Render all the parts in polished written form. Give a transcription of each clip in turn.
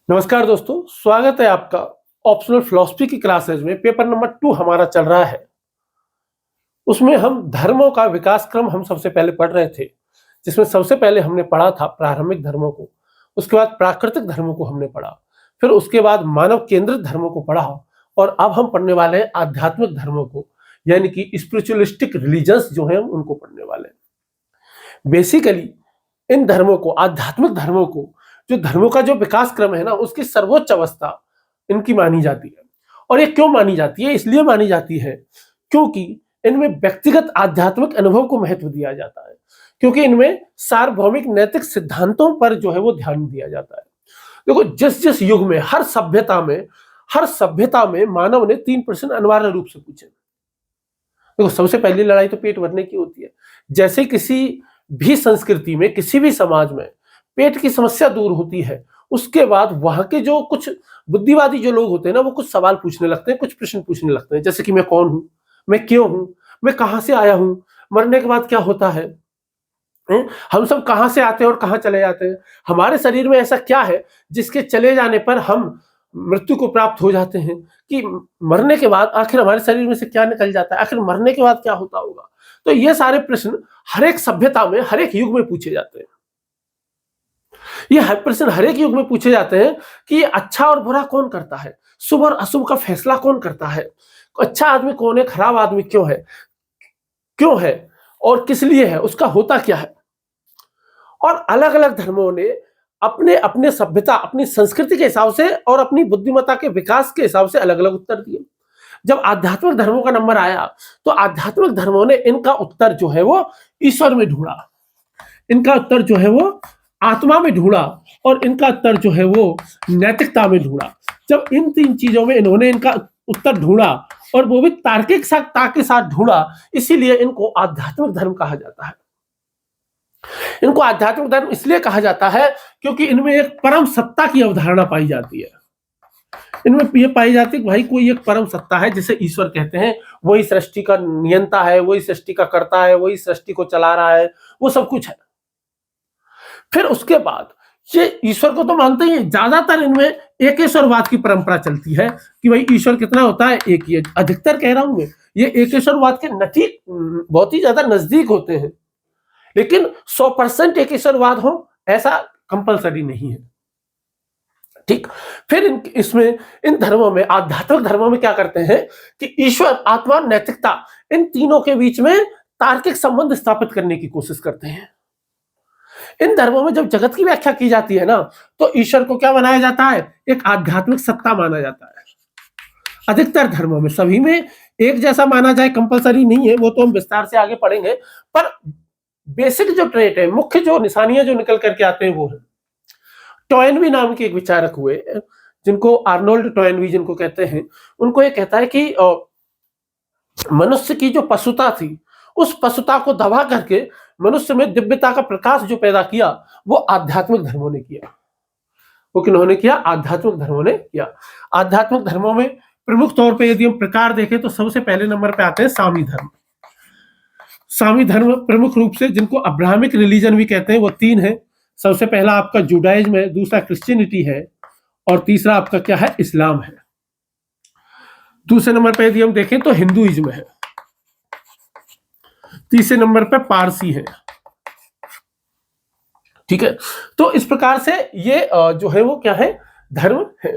नमस्कार दोस्तों, स्वागत है आपका ऑप्शनल फिलॉसफी की क्लासेज में। पेपर नंबर 2 हमारा चल रहा है। उसमें हम धर्मों का विकास क्रम हम सबसे पहले पढ़ रहे थे, जिसमें सबसे पहले हमने पढ़ा था प्रारंभिक धर्मों को, उसके बाद प्राकृतिक धर्मों को हमने पढ़ा, फिर उसके बाद मानव केंद्रित धर्मों को पढ़ा और अब हम पढ़ने वाले हैं आध्यात्मिक धर्मों को, यानी कि स्पिरिचुअलिस्टिक रिलीजन्स जो हैं उनको पढ़ने वाले हैं। बेसिकली इन धर्मों को, आध्यात्मिक धर्मों को, जो धर्मों का जो विकास क्रम है ना, उसकी सर्वोच्च अवस्था इनकी मानी जाती है। और ये क्यों मानी जाती है? इसलिए मानी जाती है क्योंकि इनमें व्यक्तिगत आध्यात्मिक अनुभव को महत्व दिया जाता है, क्योंकि इनमें सार्वभौमिक नैतिक सिद्धांतों पर जो है वो ध्यान दिया जाता है। देखो, जिस जिस युग में, हर सभ्यता में मानव ने 3 प्रश्न अनिवार्य रूप से पूछे। देखो, सबसे पहली लड़ाई तो पेट भरने की होती है। जैसे किसी भी संस्कृति में, किसी भी समाज में पेट की समस्या दूर होती है, उसके बाद वहां के जो कुछ बुद्धिवादी जो लोग होते हैं ना, वो कुछ सवाल पूछने लगते हैं, कुछ प्रश्न पूछने लगते हैं। जैसे कि मैं कौन हूं, मैं क्यों हूं, मैं कहां से आया हूं, मरने के बाद क्या होता है, हम सब कहां से आते हैं और कहां चले जाते हैं, हमारे शरीर में ऐसा क्या है जिसके चले जाने पर हम मृत्यु को प्राप्त हो जाते हैं, कि मरने के बाद आखिर हमारे शरीर में से क्या निकल जाता है, आखिर मरने के बाद क्या होता होगा। तो ये सारे प्रश्न हर एक सभ्यता में, हर एक युग में पूछे जाते हैं। ये हर प्रश्न हर एक युग में पूछे जाते हैं कि ये अच्छा और बुरा कौन करता है, शुभ और अशुभ का फैसला कौन करता है, अच्छा आदमी कौन है, खराब आदमी क्यों है और किस लिए है, उसका होता क्या है। और अलग अलग धर्मों ने अपने अपने सभ्यता, अपनी संस्कृति के हिसाब से और अपनी बुद्धिमत्ता के विकास के हिसाब से अलग अलग उत्तर दिए। जब आध्यात्मिक धर्मों का नंबर आया तो आध्यात्मिक धर्मों ने इनका उत्तर जो है वो ईश्वर में ढूंढा, इनका उत्तर जो है वो आत्मा में ढूंढा और इनका उत्तर जो है वो नैतिकता में ढूंढा। जब इन 3 चीजों में इन्होंने इनका उत्तर ढूंढा और वो भी तार्किकता के साथ ढूंढा, इसीलिए इनको आध्यात्मिक धर्म कहा जाता है। इनको आध्यात्मिक धर्म इसलिए कहा जाता है क्योंकि इनमें एक परम सत्ता की अवधारणा पाई जाती है। इनमें ये पाई जाती है कि भाई कोई एक परम सत्ता है जिसे ईश्वर कहते हैं, वही सृष्टि का नियंता है, वही सृष्टि का कर्ता है, वही सृष्टि को चला रहा है, वो सब कुछ है। फिर उसके बाद ये ईश्वर को तो मानते ही, ज्यादातर इनमें एकेश्वरवाद की परंपरा चलती है कि भाई ईश्वर कितना होता है, एक ही है। अधिकतर कह रहा हूं मैं, ये एकेश्वरवाद के नजीक, बहुत ही ज्यादा नजदीक होते हैं, लेकिन 100% एकेश्वरवाद हो ऐसा कंपलसरी नहीं है। ठीक। फिर इसमें इन धर्मों में, आध्यात्मिक धर्मों में क्या करते हैं कि ईश्वर, आत्मा, नैतिकता, इन तीनों के बीच में तार्किक संबंध स्थापित करने की कोशिश करते हैं। इन धर्मों में जब जगत की व्याख्या की जाती है ना, तो ईश्वर को क्या बनाया जाता है, एक आध्यात्मिक सत्ता माना जाता है। अधिकतर धर्मों में, सभी में एक जैसा माना जाए कंपलसरी नहीं है, वो तो हम विस्तार से आगे पढ़ेंगे, पर बेसिक जो ट्रेट है, मुख्य जो निशानियां जो निकल करके आते हैं वो है। टॉयनबी नाम के एक विचारक हुए, जिनको आर्नोल्ड टॉयनबी जिनको कहते हैं, उनको ये कहता है कि मनुष्य की जो पशुता थी, उस पशुता को दबा करके मनुष्य में दिव्यता का प्रकाश जो पैदा किया, वो आध्यात्मिक धर्मों ने किया। वो किन्होंने किया? आध्यात्मिक धर्मों ने किया। आध्यात्मिक धर्मों में प्रमुख तौर पे यदि हम प्रकार देखें तो सबसे पहले नंबर पे आते हैं सामी धर्म। सामी धर्म प्रमुख रूप से, जिनको अब्राहमिक रिलीजन भी कहते हैं, वो 3 है। सबसे पहला आपका जुडाइज्म है, दूसरा क्रिश्चियनिटी है और तीसरा आपका क्या है, इस्लाम है। दूसरे नंबर पे यदि हम देखें तो हिंदुइज्म है, तीसरे नंबर पे पारसी है। ठीक है, तो इस प्रकार से ये जो है वो क्या है, धर्म है।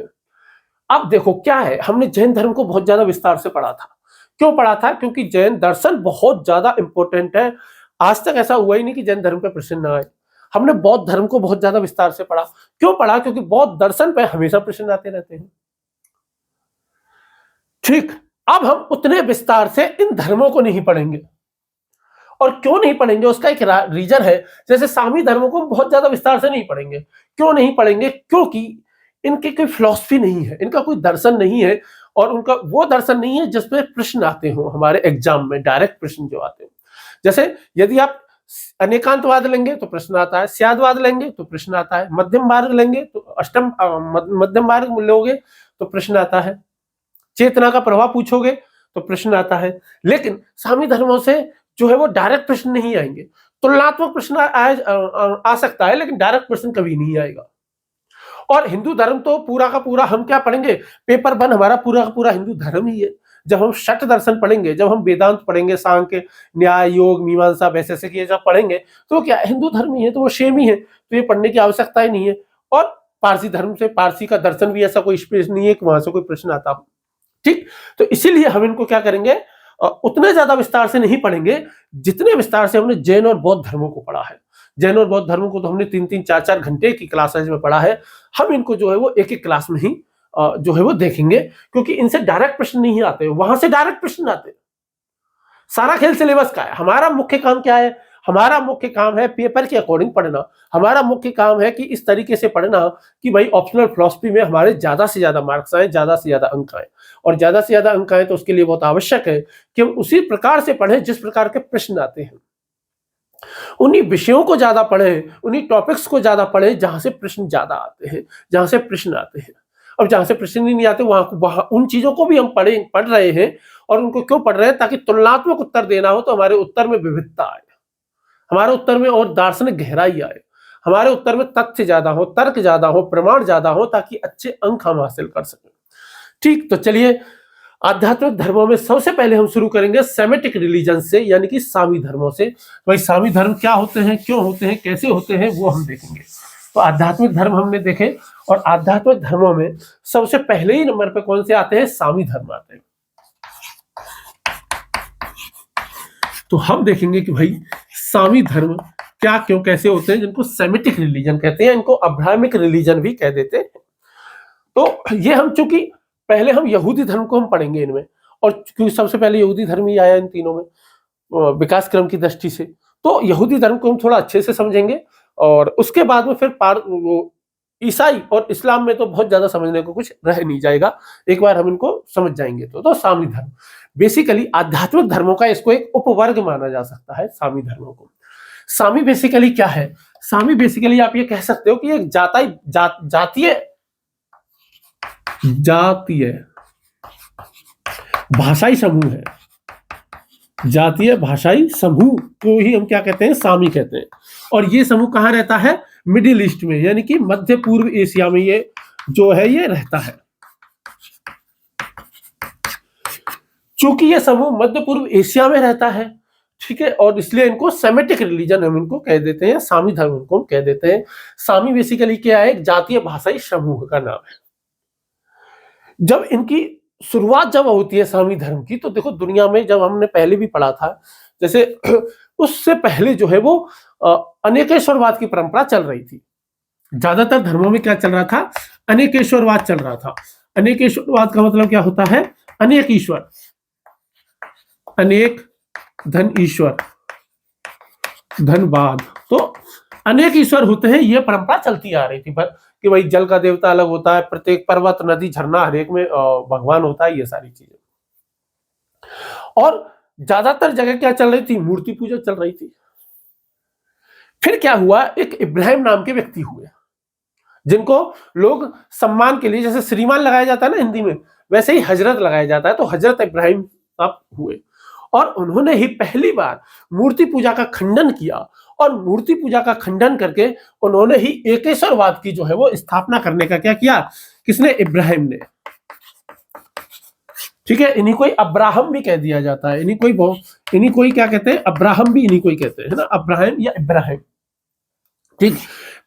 अब देखो क्या है, हमने जैन धर्म को बहुत ज्यादा विस्तार से पढ़ा था। क्यों पढ़ा था? क्योंकि जैन दर्शन बहुत ज्यादा इंपॉर्टेंट है। आज तक ऐसा हुआ ही नहीं कि जैन धर्म पे प्रश्न ना आए। हमने बौद्ध धर्म को बहुत ज्यादा विस्तार से पढ़ा। क्यों पढ़ा? क्योंकि बौद्ध दर्शन पे हमेशा प्रश्न आते रहते हैं। ठीक, अब हम उतने विस्तार से इन धर्मों को नहीं पढ़ेंगे। और क्यों नहीं पढ़ेंगे उसका एक रीजन है। जैसे सामी धर्मों को बहुत ज्यादा विस्तार से नहीं पढ़ेंगे। क्यों नहीं पढ़ेंगे? क्योंकि इनकी कोई फिलॉसफी नहीं है, इनका कोई दर्शन नहीं है, और उनका वो दर्शन नहीं है जिसपे प्रश्न आते हो हमारे एग्जाम में, डायरेक्ट प्रश्न जो आते हैं। जैसे यदि आप अनेकांतवाद लेंगे तो प्रश्न आता है, स्यादवाद लेंगे तो प्रश्न आता है, मध्यम मार्ग लेंगे तो मध्यम मार्ग लोगे तो प्रश्न आता है, चेतना का प्रभाव पूछोगे तो प्रश्न आता है। लेकिन सामी धर्मों से जो है वो डायरेक्ट प्रश्न नहीं आएंगे। तुलनात्मक प्रश्न आ सकता है, लेकिन डायरेक्ट प्रश्न कभी नहीं आएगा। और हिंदू धर्म तो पूरा का पूरा हम क्या पढ़ेंगे, पेपर 1 हमारा पूरा का पूरा हिंदू धर्म ही है। जब हम षट दर्शन पढ़ेंगे, जब हम वेदांत पढ़ेंगे, सांख्य, न्याय, योग, मीमांसा, वैशेषिक, ये जब पढ़ेंगे तो क्या हिंदू धर्म ही है, तो वो सेम ही है, तो ये पढ़ने की आवश्यकता ही नहीं है। और पारसी धर्म से पारसी का दर्शन भी ऐसा कोई स्पेस नहीं है कि वहां से कोई प्रश्न आता हो। ठीक, तो इसीलिए हम इनको क्या करेंगे, उतने ज्यादा विस्तार से नहीं पढ़ेंगे जितने विस्तार से हमने जैन और बौद्ध धर्मों को पढ़ा है। जैन और बौद्ध धर्मों को तो हमने 3-3, 4-4 घंटे की क्लासेज में पढ़ा है। हम इनको जो है वो एक-एक क्लास में ही जो है वो देखेंगे, क्योंकि इनसे डायरेक्ट प्रश्न नहीं आते, वहां से डायरेक्ट प्रश्न आते। सारा खेल सिलेबस का है। हमारा मुख्य काम क्या है, हमारा मुख्य काम है पेपर के अकॉर्डिंग पढ़ना। हमारा मुख्य काम है कि इस तरीके से पढ़ना कि भाई ऑप्शनल फिलॉसफी में हमारे ज्यादा से ज्यादा मार्क्स आए, ज्यादा से ज्यादा अंक आए। और ज्यादा से ज्यादा अंक आए तो उसके लिए बहुत आवश्यक है कि हम उसी प्रकार से पढ़ें जिस प्रकार के प्रश्न आते हैं। उन्हीं विषयों को ज्यादा पढ़ें, उन्हीं टॉपिक्स को ज्यादा पढ़ें जहां से प्रश्न ज्यादा आते हैं, जहां से प्रश्न आते हैं। अब जहां से प्रश्न ही नहीं आते वहां उन चीजों को भी हम पढ़ रहे हैं। और उनको क्यों पढ़ रहे हैं, ताकि तुलनात्मक उत्तर देना हो तो हमारे उत्तर में विविधता आए, हमारे उत्तर में और दार्शनिक गहराई आए, हमारे उत्तर में तथ्य ज्यादा हो, तर्क ज्यादा हो, प्रमाण ज्यादा हो, ताकि अच्छे अंक हम हासिल कर सकें। ठीक, तो चलिए आध्यात्मिक धर्मों में सबसे पहले हम शुरू करेंगे सेमेटिक रिलीजन से, यानी कि सामी धर्मों से। भाई सामी धर्म क्या होते हैं, क्यों होते हैं, कैसे होते हैं, वो हम देखेंगे। तो आध्यात्मिक धर्म हमने देखे, और आध्यात्मिक धर्मों में सबसे पहले ही नंबर पे कौन से आते हैं, सामी धर्म आते हैं। तो हम देखेंगे कि भाई सामी धर्म क्या, क्यों, कैसे होते हैं, जिनको सेमेटिक रिलीजन कहते हैं, इनको अब्राहमिक रिलीजन भी कह देते हैं। तो ये हम चूंकि पहले हम यहूदी धर्म को हम पढ़ेंगे इनमें, और क्योंकि सबसे पहले यहूदी धर्म ही आया इन तीनों में विकास क्रम की दृष्टि से, तो यहूदी धर्म को हम थोड़ा अच्छे से समझेंगे। और उसके बाद में फिर ईसाई और इस्लाम में तो बहुत ज्यादा समझने को कुछ रह नहीं जाएगा, एक बार हम इनको समझ जाएंगे। तो सामी धर्म बेसिकली आध्यात्मिक धर्मों का इसको एक उपवर्ग माना जा सकता है, सामी धर्मों को। सामी बेसिकली क्या है, सामी बेसिकली आप ये कह सकते हो कि एक जातीय भाषाई समूह है। जातीय भाषाई समूह को ही हम क्या कहते हैं, सामी कहते हैं। और ये समूह कहाँ रहता है, मिडिल ईस्ट में, यानी कि मध्य पूर्व एशिया में ये जो है ये रहता है। चूंकि ये समूह मध्य पूर्व एशिया में रहता है, ठीक है, और इसलिए इनको सेमेटिक रिलीजन हम इनको कह देते हैं, सामी धर्म इनको कह देते हैं। सामी बेसिकली क्या है, एक जातीय भाषाई समूह का नाम है। जब इनकी शुरुआत जब होती है सामी धर्म की, तो देखो दुनिया में, जब हमने पहले भी पढ़ा था, जैसे उससे पहले जो है वो अनेकेश्वरवाद की परंपरा चल रही थी। ज्यादातर धर्मों में क्या चल रहा था, अनेकेश्वरवाद चल रहा था। अनेकेश्वरवाद का मतलब क्या होता है, अनेक ईश्वर, अनेक धन ईश्वर, धनवाद। तो अनेक ईश्वर होते हैं, ये परंपरा चलती आ रही थी, पर कि भाई जल का देवता अलग होता है, प्रत्येक पर्वत, नदी, झरना, हर एक में भगवान होता है, ये सारी चीजें। और ज्यादातर जगह क्या चल रही थी, मूर्ति पूजा चल रही थी। फिर क्या हुआ, एक इब्राहिम नाम के व्यक्ति हुए, जिनको लोग सम्मान के लिए, जैसे श्रीमान लगाया जाता है ना हिंदी में, वैसे ही हजरत लगाया जाता है। तो हजरत इब्राहिम साहब हुए, और उन्होंने ही पहली बार मूर्ति पूजा का खंडन किया। और मूर्ति पूजा का खंडन करके उन्होंने ही एकेश्वरवाद की जो है वो स्थापना करने का क्या किया, किसने, इब्राहिम ने। ठीक है, इन्हीं को अब्राहम भी कह दिया जाता है, इन्हीं को क्या कहते हैं, अब्राहम भी इन्हीं को ही कहते हैं, है ना, अब्राहम या इब्राहिम। ठीक,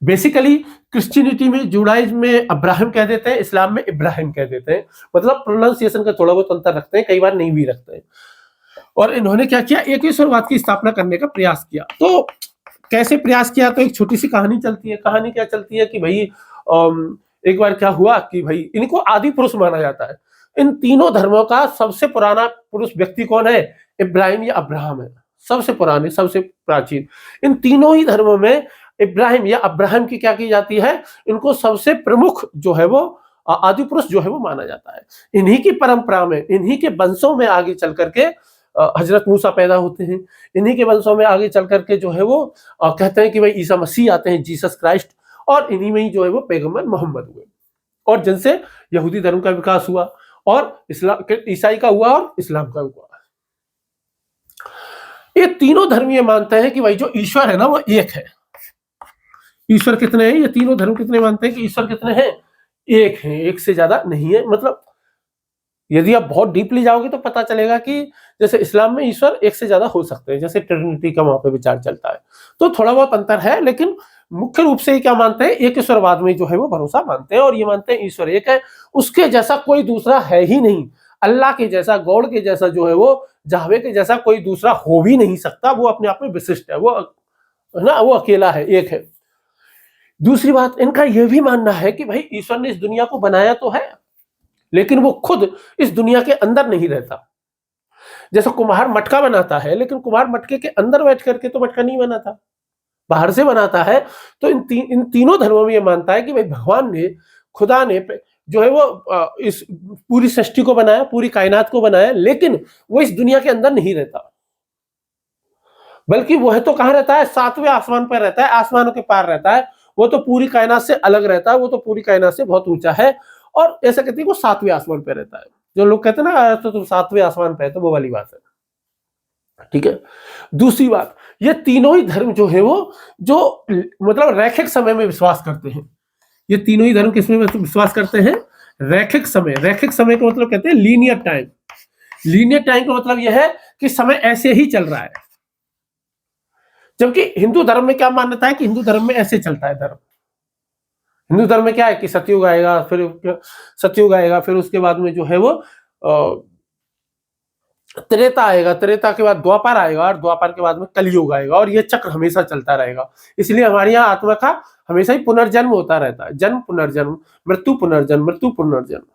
बेसिकली क्रिश्चियनिटी में, जुडाइज्म में अब्राहम कह देते हैं, इस्लाम में इब्राहिम कह देते हैं। मतलब प्रोनाउंसिएशन का थोड़ा बहुत अंतर रखते हैं, कई बार नहीं भी रखते हैं। और इन्होंने क्या किया, एकेश्वरवाद की स्थापना करने का प्रयास किया। तो कैसे प्रयास किया, तो एक छोटी सी कहानी चलती है। कहानी क्या चलती है कि भाई एक बार क्या हुआ कि भाई इनको आदि पुरुष माना जाता है। इन तीनों धर्मों का सबसे पुराना पुरुष व्यक्ति कौन है, इब्राहिम या अब्राहम है, सबसे पुराने, सबसे प्राचीन। इन तीनों ही धर्मों में इब्राहिम या अब्राहम की क्या की जाती है, इनको सबसे प्रमुख जो है वो आदि पुरुष जो है वो माना जाता है। इन्हीं की परंपरा में, इन्हीं के वंशों में आगे चल करके हजरत मूसा पैदा होते हैं। इन्हीं के वंशों में आगे चल करके जो है वो कहते हैं कि भाई ईसा मसीह आते हैं, जीसस क्राइस्ट। और इन्हीं में ही जो है वो पैगंबर मोहम्मद हुए, और जिनसे यहूदी धर्म का विकास हुआ, और इस्लाम, ईसाई का हुआ, और इस्लाम का हुआ। ये तीनों धर्म ये मानते हैं कि भाई जो ईश्वर है ना वो एक है। ईश्वर कितने हैं, ये तीनों धर्म कितने मानते हैं कि ईश्वर कितने हैं, एक है, एक से ज्यादा नहीं है। मतलब यदि आप बहुत डीपली जाओगे तो पता चलेगा कि जैसे इस्लाम में ईश्वर एक से ज्यादा हो सकते हैं, जैसे ट्रिनिटी का वहां पे विचार चलता है, तो थोड़ा बहुत अंतर है, लेकिन मुख्य रूप से क्या मानते हैं, एक ईश्वरवाद में जो है वो भरोसा मानते हैं, और ये मानते हैं ईश्वर एक है, उसके जैसा कोई दूसरा है ही नहीं। अल्लाह के जैसा, गॉड के जैसा जो है वो, जाहवे के जैसा कोई दूसरा हो भी नहीं सकता, वो अपने आप में विशिष्ट है, वो है ना, वो अकेला है, एक है। दूसरी बात, इनका यह भी मानना है कि भाई ईश्वर ने इस दुनिया को बनाया तो है, लेकिन वो खुद इस दुनिया के अंदर नहीं रहता। जैसे कुम्हार मटका बनाता है, लेकिन कुम्हार मटके के अंदर बैठ करके तो मटका नहीं बनाता, बाहर से बनाता है। तो इन तीनों धर्मों में ये मानता है कि भाई भगवान ने, खुदा ने जो है वो इस पूरी सृष्टि को बनाया, पूरी कायनात को बनाया, लेकिन वो इस दुनिया के अंदर नहीं रहता, बल्कि वह तो कहां रहता है, सातवें आसमान पर रहता है, आसमानों के पार रहता है। वो तो पूरी कायनात से अलग रहता है, वो तो पूरी कायनात से बहुत ऊंचा है, और ऐसा कहते हैं वो सातवें आसमान पर रहता है। जो लोग कहते हैं ना तो तुम सातवें आसमान पे है, तो वो वाली बात है, ठीक है। दूसरी बात, ये तीनों ही धर्म जो है वो, जो मतलब रैखिक समय में विश्वास करते हैं। ये तीनों ही धर्म किसमें विश्वास करते हैं, रैखिक समय। रैखिक समय का मतलब कहते हैं लीनियर टाइम। लीनियर टाइम का मतलब यह है कि समय ऐसे ही चल रहा है, जबकि हिंदू धर्म में क्या मान्यता है कि हिंदू धर्म में ऐसे चलता है धर्म। हिंदू धर्म में क्या है कि सतयुग आएगा, फिर उसके बाद में जो है वो त्रेता आएगा, त्रेता के बाद द्वापर आएगा, और द्वापर के बाद में कलयुग आएगा, और ये चक्र हमेशा चलता रहेगा। इसलिए हमारे यहाँ आत्मा का हमेशा ही पुनर्जन्म होता रहता है, जन्म पुनर्जन्म, मृत्यु पुनर्जन्म, मृत्यु पुनर्जन्म।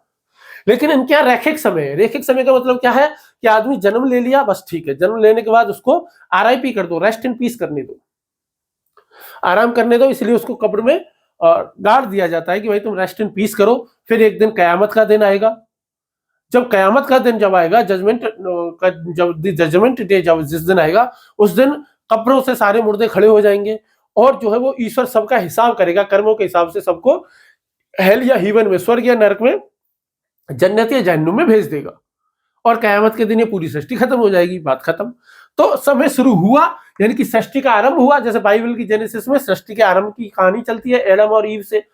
लेकिन इनके यहाँ रैखिक समय है। रैखिक समय का मतलब क्या है कि आदमी जन्म ले लिया, बस ठीक है, जन्म लेने के बाद उसको RIP कर दो, रेस्ट इन पीस करने दो, आराम करने दो। इसलिए उसको कब्र में गाड़ दिया जाता है कि भाई तुम रेस्ट इन पीस करो। फिर एक दिन कयामत का दिन आएगा। जब कयामत का दिन जब आएगा, जजमेंट डे जब जिस दिन आएगा, उस दिन कब्रों से सारे मुर्दे खड़े हो जाएंगे, और जो है वो ईश्वर सबका हिसाब करेगा, कर्मों के हिसाब से सबको हेल या हीवन में, स्वर्ग या नरक में, जन्नत या जहन्नुम में भेज देगा। और कयामत के दिन ये पूरी सृष्टि खत्म हो जाएगी, बात खत्म। तो समय शुरू हुआ, यानी कि सृष्टि का आरंभ हुआ। जैसे बाइबल की जेनेसिस में सृष्टि के आरंभ की कहानी चलती है एडम और ईव से,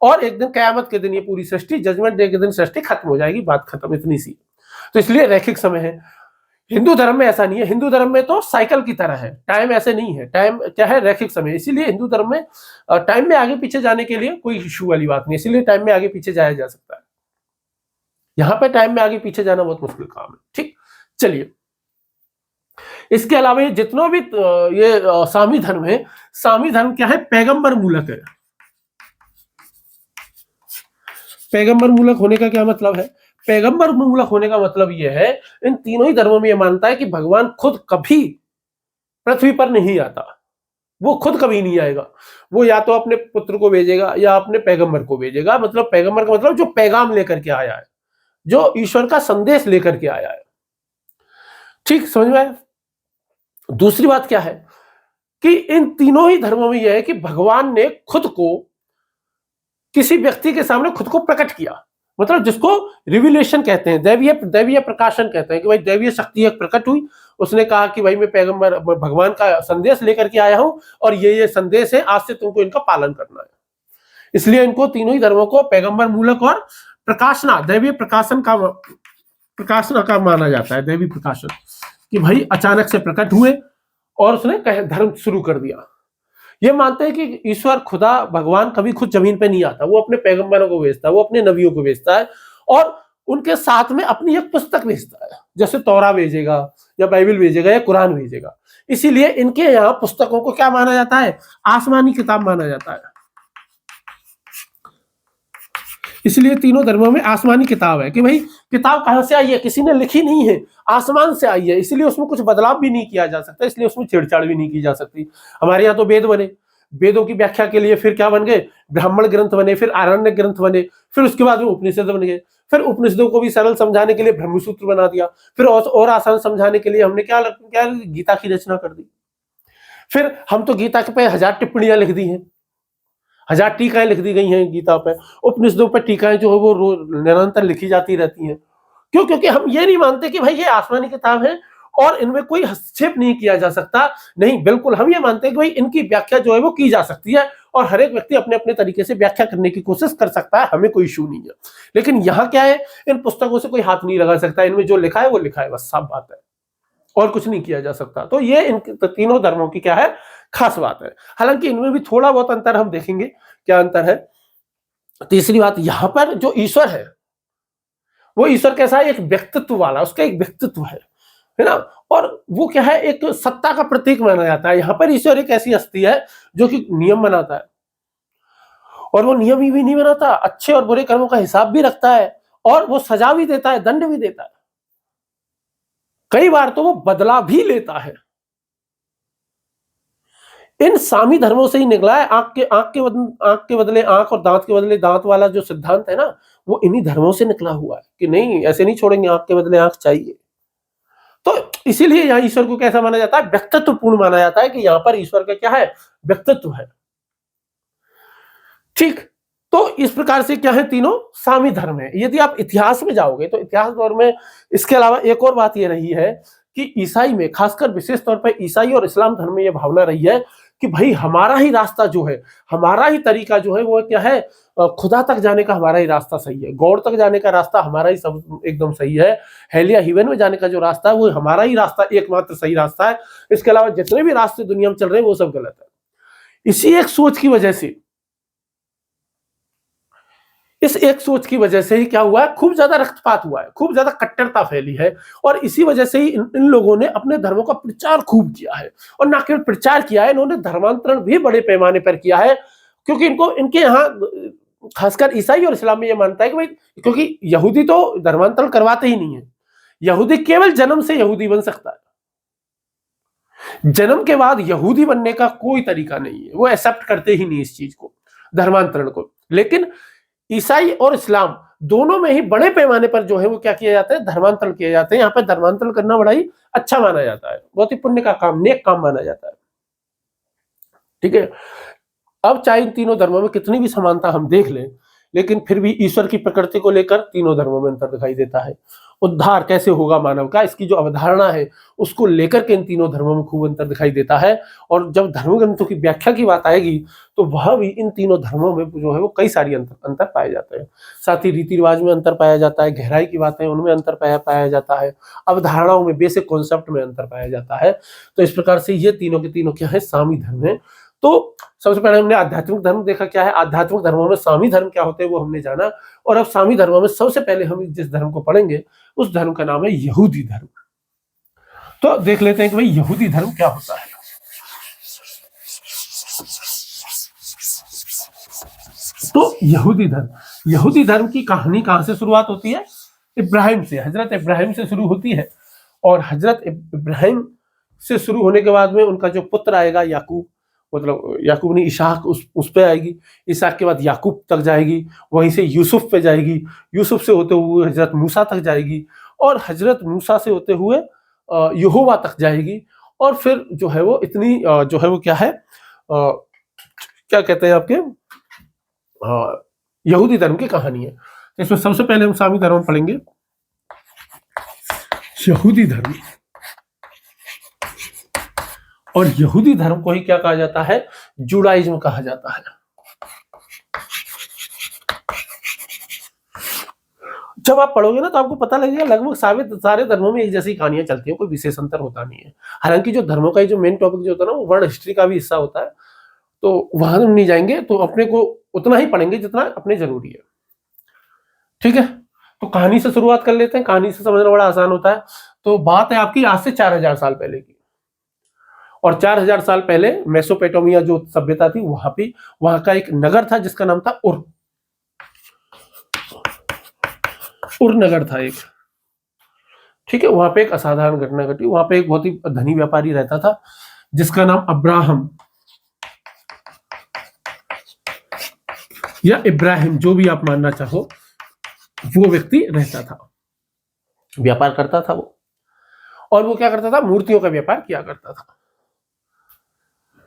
और एक दिन कयामत के दिन ये पूरी सृष्टि, जजमेंट डे के दिन सृष्टि खत्म हो जाएगी, बात खत्म, इतनी सी। तो इसलिए रैखिक समय है। हिंदू धर्म में ऐसा नहीं है। हिंदू धर्म में तो साइकिल की तरह है, टाइम ऐसे नहीं है। टाइम क्या है, रैखिक समय। इसीलिए हिंदू धर्म में टाइम में आगे पीछे जाने के लिए कोई इश्यू वाली बात नहीं, इसीलिए टाइम में आगे पीछे जाया जा सकता है। यहां पे टाइम में आगे पीछे जाना बहुत मुश्किल काम है, ठीक। चलिए, इसके अलावा ये जितना भी ये सामी धर्म है, सामी धर्म क्या है, पैगंबर मूलक है। पैगंबर मूलक होने का क्या मतलब है, पैगंबर मूलक होने का मतलब यह है, इन तीनों ही धर्मों में यह मानता है कि भगवान खुद कभी पृथ्वी पर नहीं आता। वो खुद कभी नहीं आएगा। वो या तो अपने पुत्र को भेजेगा या अपने पैगंबर को भेजेगा। मतलब पैगंबर का मतलब जो पैगाम लेकर के आया है, जो ईश्वर का संदेश लेकर के आया है, ठीक, समझ में आया। दूसरी बात क्या है कि इन तीनों ही धर्मों में यह है कि भगवान ने खुद को किसी व्यक्ति के सामने खुद को प्रकट किया। मतलब जिसको रिविलेशन कहते हैं, दैवीय प्रकाशन कहते हैं, कि भाई दैवीय शक्ति एक प्रकट हुई। उसने कहा कि भाई मैं पैगंबर, भगवान का संदेश लेकर के आया हूं, और ये संदेश है, आज से तुमको इनका पालन करना है। इसलिए इनको तीनों ही धर्मों को पैगंबर मूलक और प्रकाशना, दैवीय प्रकाशना का माना जाता है। दैवीय प्रकाशन कि भाई अचानक से प्रकट हुए और उसने धर्म शुरू कर दिया। ये मानते हैं कि ईश्वर, खुदा, भगवान कभी खुद जमीन पे नहीं आता। वो अपने पैगंबरों को भेजता है, वो अपने नबियों को भेजता है, और उनके साथ में अपनी एक पुस्तक भेजता है। जैसे तौरा भेजेगा या बाइबल भेजेगा या कुरान भेजेगा। इसीलिए इनके यहाँ पुस्तकों को क्या माना जाता है, आसमानी किताब माना जाता है। इसलिए तीनों धर्मों में आसमानी किताब है कि भाई किताब कहां से आई है, किसी ने लिखी नहीं है, आसमान से आई है। इसलिए उसमें कुछ बदलाव भी नहीं किया जा सकता, इसलिए उसमें छेड़छाड़ भी नहीं की जा सकती। हमारे यहाँ तो वेद बने, वेदों की व्याख्या के लिए फिर क्या बन गए, ब्राह्मण ग्रंथ बने, फिर आरण्य ग्रंथ बने, फिर उसके बाद में उपनिषद बन गए। फिर उपनिषदों को भी सरल समझाने के लिए ब्रह्मसूत्र बना दिया। फिर और आसान समझाने के लिए हमने क्या गीता की रचना कर दी। फिर हम तो गीता के पे 1000 टिप्पणियां लिख दी हैं, 1000 टीकाएं लिख दी गई हैं गीता पे। उपनिषदों पर टीकाएं जो है वो निरंतर लिखी जाती रहती हैं। क्यों? क्योंकि हम ये नहीं मानते कि भाई ये आसमानी किताब है और इनमें कोई हस्तक्षेप नहीं किया जा सकता। नहीं, बिल्कुल हम ये मानते हैं कि भाई इनकी व्याख्या जो है वो की जा सकती है और हर एक व्यक्ति अपने अपने तरीके से व्याख्या करने की कोशिश कर सकता है, हमें कोई इशू नहीं है। लेकिन यहाँ क्या है, इन पुस्तकों से कोई हाथ नहीं लगा सकता, इनमें जो लिखा है वो लिखा है, बस साफ बात है, और कुछ नहीं किया जा सकता। तो ये इन तीनों धर्मों की क्या है, खास बात है। हालांकि इनमें भी थोड़ा बहुत अंतर हम देखेंगे, क्या अंतर है। तीसरी बात, यहां पर जो ईश्वर है वो ईश्वर कैसा है, एक व्यक्तित्व वाला, उसका एक व्यक्तित्व है ना, और वो क्या है, एक सत्ता का प्रतीक माना जाता है। यहां पर ईश्वर एक ऐसी हस्ती है जो कि नियम बनाता है, और वो नियम ही भी नहीं बनाता, अच्छे और बुरे कर्मों का हिसाब भी रखता है, और वो सजा भी देता है, दंड भी देता है, कई बार तो वो बदला भी लेता है। इन सामी धर्मों से ही निकला है। आंख के बदले आंख और दांत के बदले दांत वाला जो सिद्धांत है ना, वो इन्हीं धर्मों से निकला हुआ है कि नहीं, ऐसे नहीं छोड़ेंगे, आंख के बदले आंख चाहिए। तो इसीलिए यहां ईश्वर को कैसा माना जाता है, व्यक्तित्वपूर्ण माना जाता है, कि यहां पर ईश्वर का क्या है, व्यक्तित्व है। ठीक, तो इस प्रकार से क्या है, तीनों सामी धर्म है। यदि आप इतिहास में जाओगे तो इतिहास दौर में इसके अलावा एक और बात यह रही है कि ईसाई में, खासकर विशेष तौर पर ईसाई और इस्लाम धर्म में यह भावना रही है कि भाई हमारा ही रास्ता जो है, हमारा ही तरीका जो है वो क्या है, खुदा तक जाने का हमारा ही रास्ता सही है, गॉड तक जाने का रास्ता हमारा ही सब एकदम सही है, हेल या हेवन में जाने का जो रास्ता है वो हमारा ही रास्ता एकमात्र सही रास्ता है, इसके अलावा जितने भी रास्ते दुनिया में चल रहे हैं वो सब गलत है। इसी एक सोच की वजह से, इस एक सोच की वजह से ही क्या हुआ है, खूब ज्यादा रक्तपात हुआ है, खूब ज्यादा कट्टरता फैली है, और इसी वजह से ही इन लोगों ने अपने धर्मों का प्रचार खूब किया है। और ना केवल प्रचार किया है, इन्होंने धर्मांतरण भी बड़े पैमाने पर किया है, क्योंकि इनके यहाँ खासकर ईसाई और इस्लाम में ये मानता है कि भाई, क्योंकि यहूदी तो धर्मांतरण करवाते ही नहीं है, यहूदी केवल जन्म से यहूदी बन सकता है, जन्म के बाद यहूदी बनने का कोई तरीका नहीं है, वो एक्सेप्ट करते ही नहीं इस चीज को, धर्मांतरण को। लेकिन ईसाई और इस्लाम दोनों में ही बड़े पैमाने पर जो है वो क्या किया जाता है, धर्मांतरण किए जाते हैं। यहाँ पर धर्मांतरण करना बड़ा ही अच्छा माना जाता है, बहुत ही पुण्य का काम, नेक काम माना जाता है। ठीक है, अब चाहे इन तीनों धर्मों में कितनी भी समानता हम देख लें, लेकिन फिर भी ईश्वर की प्रकृति को लेकर तीनों धर्मों में अंतर दिखाई देता है। उद्धार कैसे होगा मानव का, इसकी जो अवधारणा है उसको लेकर के इन तीनों धर्मों में खूब अंतर दिखाई देता है। और जब धर्म ग्रंथों की व्याख्या की बात आएगी तो वह भी इन तीनों धर्मों में जो है वो कई सारी अंतर पाए जाते हैं। साथ ही रीति रिवाज में अंतर पाया जाता है, गहराई की बातें उनमें अंतर पाया जाता है, अवधारणाओं में, बेसिक कॉन्सेप्ट में अंतर पाया जाता है। तो इस प्रकार से ये तीनों के तीनों क्या है, सामी धर्म है। तो सबसे पहले हमने आध्यात्मिक धर्म देखा क्या है, आध्यात्मिक धर्मों में सामी धर्म क्या होते हैं वो हमने जाना। और अब सामी धर्मों में सबसे पहले हम जिस धर्म को पढ़ेंगे उस धर्म का नाम है यहूदी धर्म। तो देख लेते हैं कि भाई यहूदी धर्म क्या होता है। तो यहूदी धर्म की कहानी कहां से शुरुआत होती है, इब्राहिम से, हजरत इब्राहिम से शुरू होती है। और हजरत इब्राहिम से शुरू होने के बाद में उनका जो पुत्र आएगा याकूब, मतलब याकूब ने इशाक, उस पे आएगी, इसाक के बाद याकूब तक जाएगी, वहीं से यूसुफ पे जाएगी, यूसुफ से होते हुए हजरत मूसा तक जाएगी, और हजरत मूसा से होते हुए यहोवा तक जाएगी। और फिर जो है वो इतनी जो है वो क्या है, क्या कहते हैं आपके, यहूदी धर्म की कहानी है। इसमें सबसे पहले हम सामी धर्म पढ़ेंगे, यहूदी धर्म। और यहूदी धर्म को ही क्या कहा जाता है, जुडाइज्म कहा जाता है। जब आप पढ़ोगे ना तो आपको पता लगेगा लगभग सारे धर्मों में एक जैसी कहानियां चलती हैं, कोई विशेष अंतर होता नहीं है। हालांकि जो धर्मों का जो मेन टॉपिक जो होता है ना वो वर्ल्ड हिस्ट्री का भी हिस्सा होता है, तो वहां हम नहीं जाएंगे, तो अपने को उतना ही पढ़ेंगे जितना अपने जरूरी है। ठीक है, तो कहानी से शुरुआत कर लेते हैं, कहानी से समझना बड़ा आसान होता है। तो बात है आपकी आज से 4000 साल पहले की, और 4000 साल पहले मेसोपोटामिया जो सभ्यता थी वहां का एक नगर था जिसका नाम था उर नगर था एक। ठीक है, वहां पे एक असाधारण घटना घटी। वहां पे एक बहुत ही धनी व्यापारी रहता था जिसका नाम अब्राहम या इब्राहिम, जो भी आप मानना चाहो, वो व्यक्ति रहता था, व्यापार करता था वो। और वो क्या करता था, मूर्तियों का व्यापार किया करता था।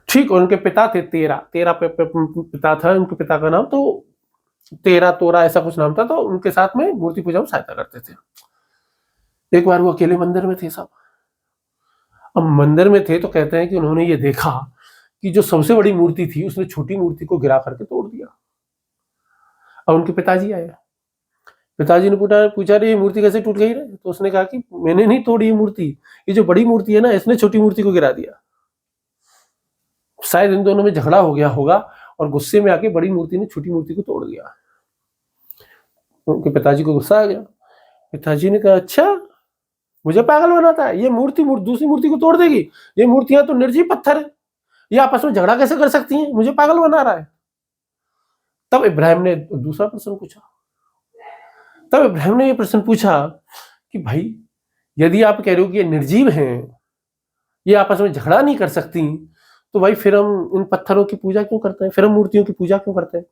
ठीक, उनके पिता थे तेरा पिता था, उनके पिता का नाम तो तेरा तोरा ऐसा कुछ नाम था। तो उनके साथ में मूर्ति पूजा में सहायता करते थे। एक बार वो अकेले मंदिर में थे साहब, अब मंदिर में थे तो कहते हैं कि उन्होंने ये देखा कि जो सबसे बड़ी मूर्ति थी उसने छोटी मूर्ति को गिरा करके तोड़ दिया। अब उनके पिताजी आए, पिताजी ने पूछा रे ये मूर्ति कैसे टूट गई रे? तो उसने कहा कि मैंने नहीं तोड़ी ये मूर्ति, ये जो बड़ी मूर्ति है ना इसने छोटी मूर्ति को गिरा दिया। शायद इन दोनों में झगड़ा हो गया होगा और गुस्से में आके बड़ी मूर्ति ने छोटी मूर्ति को तोड़ दिया। उनके पिताजी को गुस्सा आ गया। पिताजी ने कहा अच्छा मुझे पागल बनाता है, ये मूर्ति दूसरी मूर्ति को तोड़ देगी, ये मूर्तियां तो निर्जीव पत्थर है, ये आपस में झगड़ा कैसे कर सकती हैं, मुझे पागल बना रहा है। तब इब्राहिम ने दूसरा प्रश्न पूछा, तब इब्राहिम ने ये प्रश्न पूछा कि भाई यदि आप कह रहे हो कि ये निर्जीव हैं, ये आपस में झगड़ा नहीं कर सकती, तो भाई फिर हम इन पत्थरों की पूजा क्यों करते हैं, फिर हम मूर्तियों की पूजा क्यों करते हैं?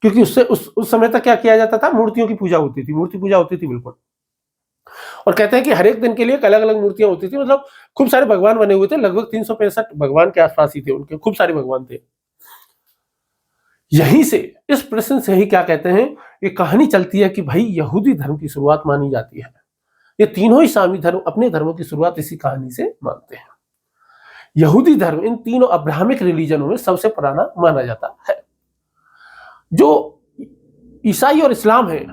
क्योंकि उससे उस समय तक क्या किया जाता था, मूर्तियों की पूजा होती थी, मूर्ति पूजा होती थी बिल्कुल। और कहते हैं कि हर एक दिन के लिए अलग अलग मूर्तियां होती थी, मतलब खूब सारे भगवान बने हुए थे, लगभग 365 भगवान के आसपास ही थे उनके, खूब सारे भगवान थे। यहीं से इस प्रश्न से ही क्या कहते हैं, ये कहानी चलती है कि भाई यहूदी धर्म की शुरुआत मानी जाती है। ये तीनों ही इस्लामी धर्म अपने धर्मों की शुरुआत इसी कहानी से मानते हैं। यहूदी धर्म इन तीनों अब्राहमिक रिलीजनों में सबसे पुराना माना जाता है। जो ईसाई और इस्लाम है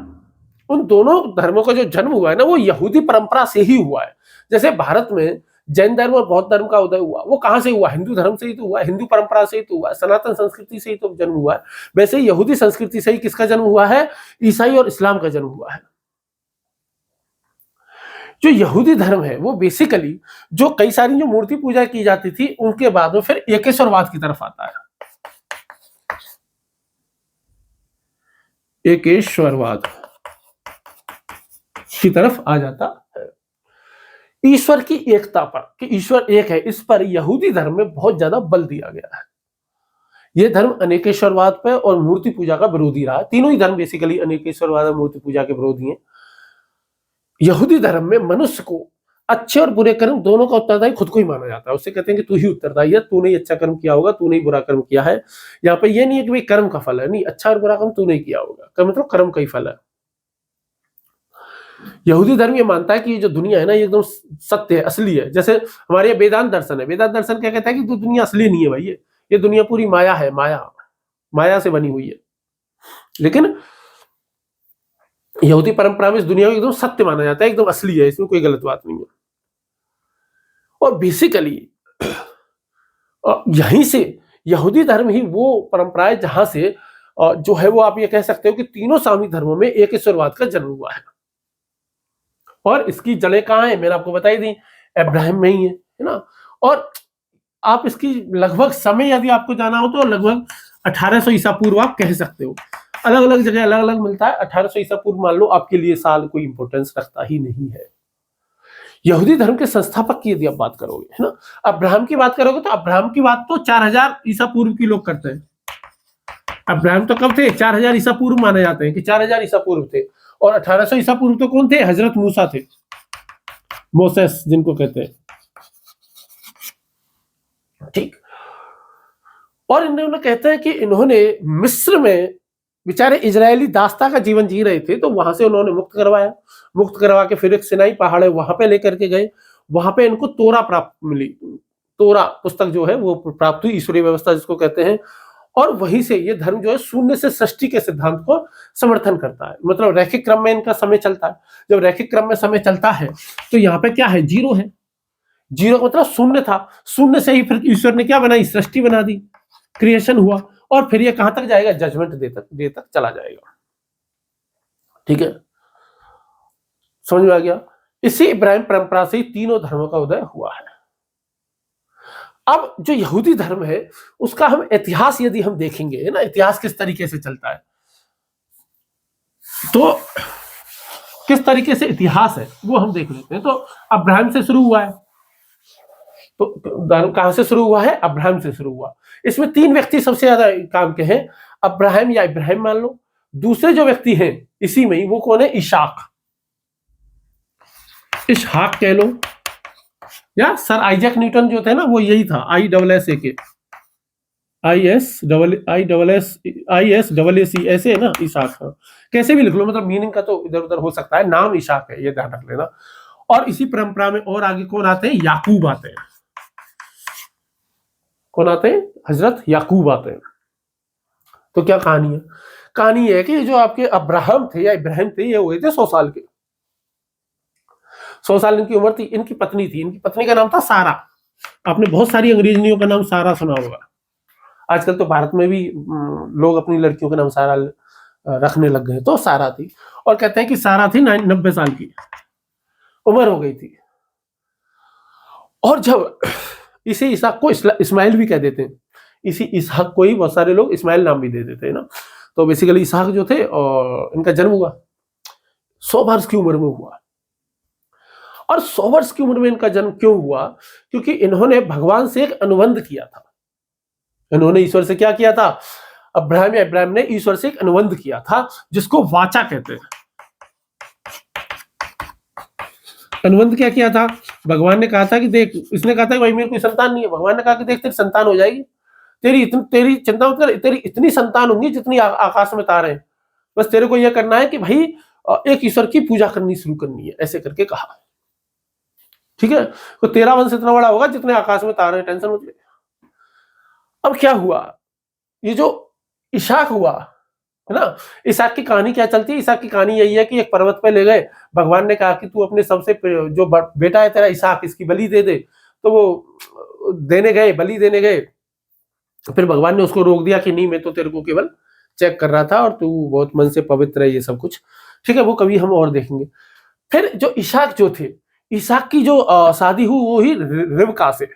उन दोनों धर्मों का जो जन्म हुआ है ना वो यहूदी परंपरा से ही हुआ है। जैसे भारत में जैन धर्म और बौद्ध धर्म का उदय हुआ, वो कहां से हुआ, हिंदू धर्म से ही तो हुआ, हिंदू परंपरा से ही तो हुआ, सनातन संस्कृति से ही तो जन्म हुआ है। वैसे यहूदी संस्कृति से ही किसका जन्म हुआ है, ईसाई और इस्लाम का जन्म हुआ है। जो यहूदी धर्म है वो बेसिकली जो कई सारी जो मूर्ति पूजा की जाती थी उनके बाद में फिर एकेश्वरवाद की तरफ आता है, एकेश्वरवाद की तरफ आ जाता है। ईश्वर की एकता पर कि ईश्वर एक है, इस पर यहूदी धर्म में बहुत ज्यादा बल दिया गया है। यह धर्म अनेकेश्वरवाद पर और मूर्ति पूजा का विरोधी रहा है। तीनों ही धर्म बेसिकली अनेकेश्वरवाद और मूर्ति पूजा के विरोधी हैं। यहूदी धर्म में मनुष्य को अच्छे और बुरे कर्म दोनों का उत्तरदायी खुद को ही माना जाता है। उससे कहते हैं कि तू ही उत्तरदायी है, तूने ही अच्छा कर्म किया होगा, तूने ही बुरा कर्म किया है। यहाँ पे ये नहीं है कि भाई कर्म का फल है, नहीं, अच्छा और बुरा कर्म तूने ही किया होगा, कर्म मतलब कर्म का ही फल है। यहूदी धर्म ये मानता है कि ये जो दुनिया है ना ये एकदम सत्य है, असली है। जैसे हमारे ये वेदांत दर्शन है, वेदांत दर्शन क्या कहता है कि दुनिया असली नहीं है भाई, ये दुनिया पूरी माया है, माया से बनी हुई है। लेकिन यहूदी परंपरा में इस दुनिया को एकदम सत्य माना जाता है, एकदम असली है, इसमें कोई गलत बात नहीं है। और बेसिकली यहीं से यहूदी धर्म ही वो परंपरा है जहां से जो है वो आप ये कह सकते हो कि तीनों सामूहिक धर्मों में एकेश्वरवाद का जन्म हुआ है। और इसकी जड़ें कहाँ है, मैंने आपको बताई दी, अब्राहम में ही है ना। और आप इसकी लगभग समय यदि आपको जाना हो तो लगभग 1800 ईसा पूर्व आप कह सकते हो। अलग अलग जगह अलग अलग मिलता है। 1800 ईसा पूर्व मान लो, आपके लिए साल कोई इंपॉर्टेंस रखता ही नहीं है। यहूदी धर्म के संस्थापक की यदि आप बात करोगे, है ना, अब्राहम की बात करोगे तो अब्राहम की बात तो 4000 ईसा पूर्व की लोग करते हैं। अब्राहम तो कब थे, 4000 ईसा पूर्व माने जाते हैं कि 4000 ईसा पूर्व थे। और 1800 ईसा पूर्व तो कौन थे, हजरत मूसा थे, मोसेस जिनको कहते हैं, ठीक। और इन्होंने कहते हैं कि इन्होंने मिस्र में बेचारे इजरायली दास्ता का जीवन जी रहे थे, तो वहां से उन्होंने मुक्त करवा के फिर एक सिनाई पहाड़ है वहां पे लेकर के गए। वहां पे इनको तोरा प्राप्त मिली, तोरा पुस्तक जो है वो प्राप्त हुई, ईश्वरीय व्यवस्था जिसको कहते हैं। और वहीं से ये धर्म जो है शून्य से सृष्टि के सिद्धांत को समर्थन करता है। मतलब रैखिक क्रम में इनका समय चलता है। जब रैखिक क्रम में समय चलता है तो यहाँ पे क्या है, जीरो है। जीरो का मतलब शून्य था, शून्य से ही फिर ईश्वर ने क्या बनाई, सृष्टि बना दी, क्रिएशन हुआ। और फिर ये कहां तक जाएगा, जजमेंट डे तक चला जाएगा। ठीक है, समझ में आ गया। इसी इब्राहिम परंपरा से तीनों धर्मों का उदय हुआ है। अब जो यहूदी धर्म है उसका हम इतिहास यदि हम देखेंगे, है ना, इतिहास किस तरीके से चलता है, तो किस तरीके से इतिहास है वो हम देख लेते हैं। तो अब्राहम से शुरू हुआ है, तो धर्म कहां से शुरू हुआ है, अब्राहम से शुरू हुआ। इसमें 3 व्यक्ति सबसे ज्यादा काम के हैं, अब्राहम या इब्राहिम मान लो। दूसरे जो व्यक्ति हैं इसी में ही, वो कौन है, इशाक कह लो, या सर आइजैक न्यूटन जो थे ना वो यही था, ISSAC ऐसे है ना, इशाक। कैसे भी लिख लो, मतलब मीनिंग का तो इधर उधर हो सकता है, नाम इशाक है, ये ध्यान रख लेना। और इसी परंपरा में और आगे कौन आते हैं? याकूब आते हैं। कौन आते हैं? हजरत याकूब आते हैं। तो क्या कहानी है? कहानी है कि जो आपके अब्राहम थे या इब्राहिम थे, ये हुए थे 100 साल के। 100 साल इनकी उम्र थी। इनकी पत्नी थी, इनकी पत्नी का नाम था सारा। आपने बहुत सारी अंग्रेजनियों का नाम सारा सुना होगा। आजकल तो भारत में भी लोग अपनी लड़कियों का नाम सारा रखने लग गए। तो सारा थी, और कहते हैं कि सारा थी 90 साल की उम्र हो गई थी। और जब इसे इसहाक को इस्माइल भी कह देते हैं, इसी इसहाक को ही बहुत सारे लोग इस्माइल नाम भी दे देते हैं ना। तो बेसिकली इसहाक जो थे, और इनका जन्म हुआ 100 वर्ष की उम्र में हुआ। और 100 वर्ष की उम्र में इनका जन्म क्यों हुआ? क्योंकि इन्होंने भगवान से एक अनुबंध किया था। इन्होंने ईश्वर से क्या किया था? इब्राहिम ने ईश्वर से एक अनुबंध किया था, जिसको वाचा कहते हैं। अनुबंध क्या किया था? भगवान ने कहा था कि देख, इसने कहा था कि भाई मेरे कोई संतान नहीं है। भगवान ने कहा कि देख, तेरी संतान हो जाएगी, तेरी चिंता मत कर, तेरी इतनी संतान होंगी जितनी आकाश में तारे हैं। बस तेरे को यह करना है कि भाई एक ईश्वर की पूजा करनी शुरू करनी है, ऐसे करके कहा। ठीक है, तो तेरा वंश इतना बड़ा होगा जितने आकाश में तारे हैं, टेंशन मत ले। अब क्या हुआ? ये जो इसहाक हुआ है ना, इसहाक की कहानी क्या चलती है? इसहाक की कहानी यही है कि एक पर्वत पे ले गए, भगवान ने कहा कि तू अपने सबसे जो बेटा है तेरा इसहाक, इसकी बलि दे दे। तो वो देने गए, बलि देने गए। फिर भगवान ने उसको रोक दिया कि नहीं, मैं तो तेरे को केवल चेक कर रहा था, और तू बहुत मन से पवित्र है, ये सब कुछ ठीक है, वो कभी हम और देखेंगे। फिर जो इसहाक जो थे, इसहाक की जो शादी हुई वो ही रिबका से।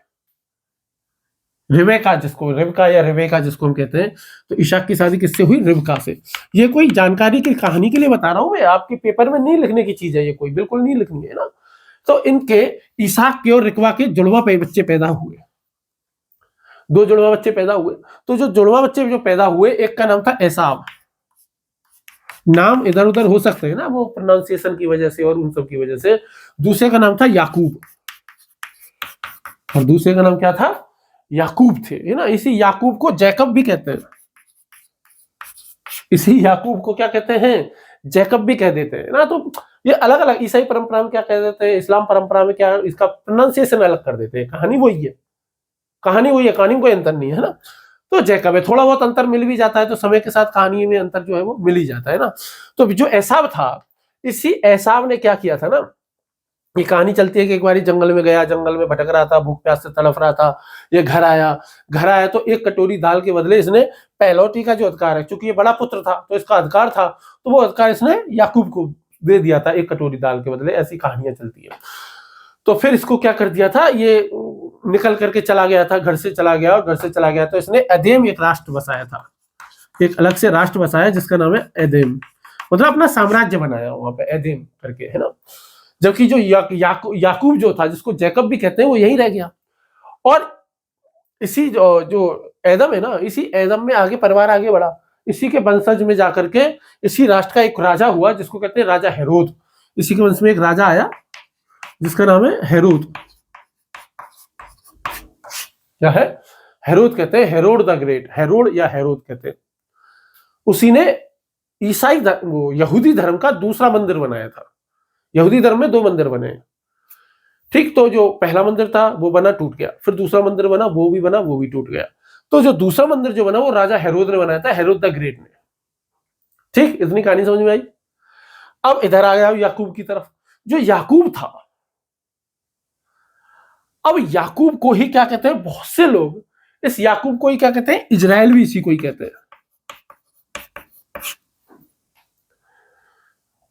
रिबेका या रिबेका जिसको हम कहते हैं। तो इसहाक की शादी किससे हुई? रिबका से। ये कोई जानकारी की कहानी के लिए बता रहा हूं मैं, आपके पेपर में नहीं लिखने की चीज है ये, कोई बिल्कुल नहीं लिखनी है ना। तो इनके इसहाक के और रिबका के जुड़वा बच्चे पैदा हुए, 2 जुड़वा बच्चे पैदा हुए। तो जो जुड़वा बच्चे जो पैदा हुए, एक का नाम था एसाव। नाम इधर उधर हो सकते हैं ना, वो प्रोनाउंसिएशन की वजह से और उन सब की वजह से। दूसरे का नाम था याकूब, और दूसरे का नाम क्या था? याकूब थे, है ना। इसी याकूब को जैकब भी कहते हैं। इसी याकूब को क्या कहते हैं? जैकब भी कह देते हैं ना। तो ये अलग अलग, ईसाई परंपरा में क्या कह देते हैं, इस्लाम परंपरा में क्या, इसका प्रोनाउंसिएशन अलग कर देते हैं। कहानी वही है, कहानी में कोई अंतर नहीं है ना। तो जैकब है, थोड़ा बहुत अंतर मिल भी जाता है, तो समय के साथ कहानी में अंतर जो है वो मिल ही जाता है ना। तो जो एसाव था, इसी एसाव ने क्या किया था ना, ये कहानी चलती है कि एक बार जंगल में गया, जंगल में भटक रहा था, भूख प्यास से तड़फ रहा था। ये घर आया तो एक कटोरी दाल के बदले इसने पहलौठी का जो अधिकार है, चूंकि ये बड़ा पुत्र था तो इसका अधिकार था, तो वो अधिकार इसने याकूब को दे दिया था एक कटोरी दाल के बदले। ऐसी कहानियां चलती है। तो फिर इसको क्या कर दिया था, ये निकल करके चला गया था, घर से चला गया, और घर से चला गया तो इसने एदेम एक राष्ट्र बसाया था, एक अलग से राष्ट्र बसाया जिसका नाम है एदेम, मतलब अपना साम्राज्य बनाया वहां पे एदेम करके, है ना। जबकि जो याकूब जो था, जिसको जैकब भी कहते हैं, वो यही रह गया। और इसी जो एदम है ना, इसी एदम में आगे परिवार आगे बढ़ा, इसी के वंशज में जाकर के इसी राष्ट्र का एक राजा हुआ, जिसको कहते हैं राजा हेरोद। इसी के वंश में एक राजा आया जिसका नाम है हेरोद। क्या है? हेरोद कहते हैं, हेरोड द ग्रेट, हेरोड या हेरोद कहते हैं। उसी ने ईसाई वो यहूदी धर्म का दूसरा मंदिर बनाया था। यहूदी धर्म में 2 मंदिर बने हैं, ठीक। तो जो पहला मंदिर था वो बना, टूट गया। फिर दूसरा मंदिर बना, वो भी बना, वो भी टूट गया। तो जो दूसरा मंदिर जो बना वो राजा हेरोद ने बनाया था, हेरोद द ग्रेट ने। ठीक, इतनी कहानी समझ में आई। अब इधर आ गया याकूब की तरफ। जो याकूब था, अब याकूब को ही क्या कहते हैं बहुत से लोग, इस याकूब को ही क्या कहते हैं? इजराइल भी इसी को ही कहते हैं।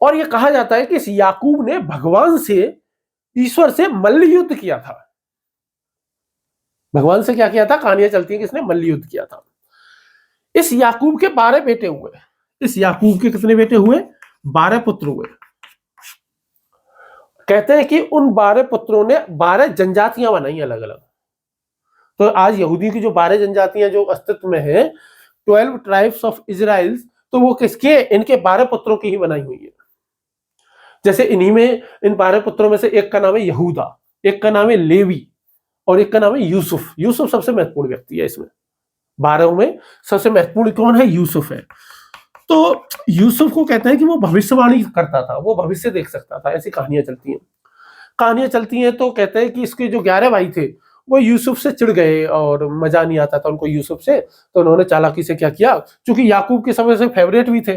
और यह कहा जाता है कि इस याकूब ने भगवान से, ईश्वर से मल्ल युद्ध किया था। भगवान से क्या किया था? कहानियां चलती है कि इसने मल्ल युद्ध किया था। इस याकूब के 12 बेटे हुए। इस याकूब के कितने बेटे हुए? 12 पुत्र हुए। कहते हैं कि उन 12 पुत्रों ने 12 जनजातियां बनाई अलग अलग। तो आज यहूदी की जो 12 जनजातियां जो अस्तित्व में है, 12 ट्राइब्स ऑफ इजराइल, तो वो किसके? इनके 12 पुत्रों की ही बनाई हुई है। जैसे इन्हीं में, इन 12 पुत्रों में से एक का नाम है यहूदा, एक का नाम है लेवी, और एक का नाम है यूसुफ। यूसुफ सबसे महत्वपूर्ण व्यक्ति है इसमें। 12 में सबसे महत्वपूर्ण कौन है? यूसुफ है। तो यूसुफ को कहते हैं कि वो भविष्यवाणी करता था, वो भविष्य देख सकता था, ऐसी कहानियां चलती हैं। कहानियां चलती हैं तो कहते हैं कि इसके जो 11 भाई थे वो यूसुफ से चिढ़ गए और मजा नहीं आता था उनको यूसुफ से, तो उन्होंने चालाकी से क्या किया, क्योंकि याकूब के समय से फेवरेट भी थे,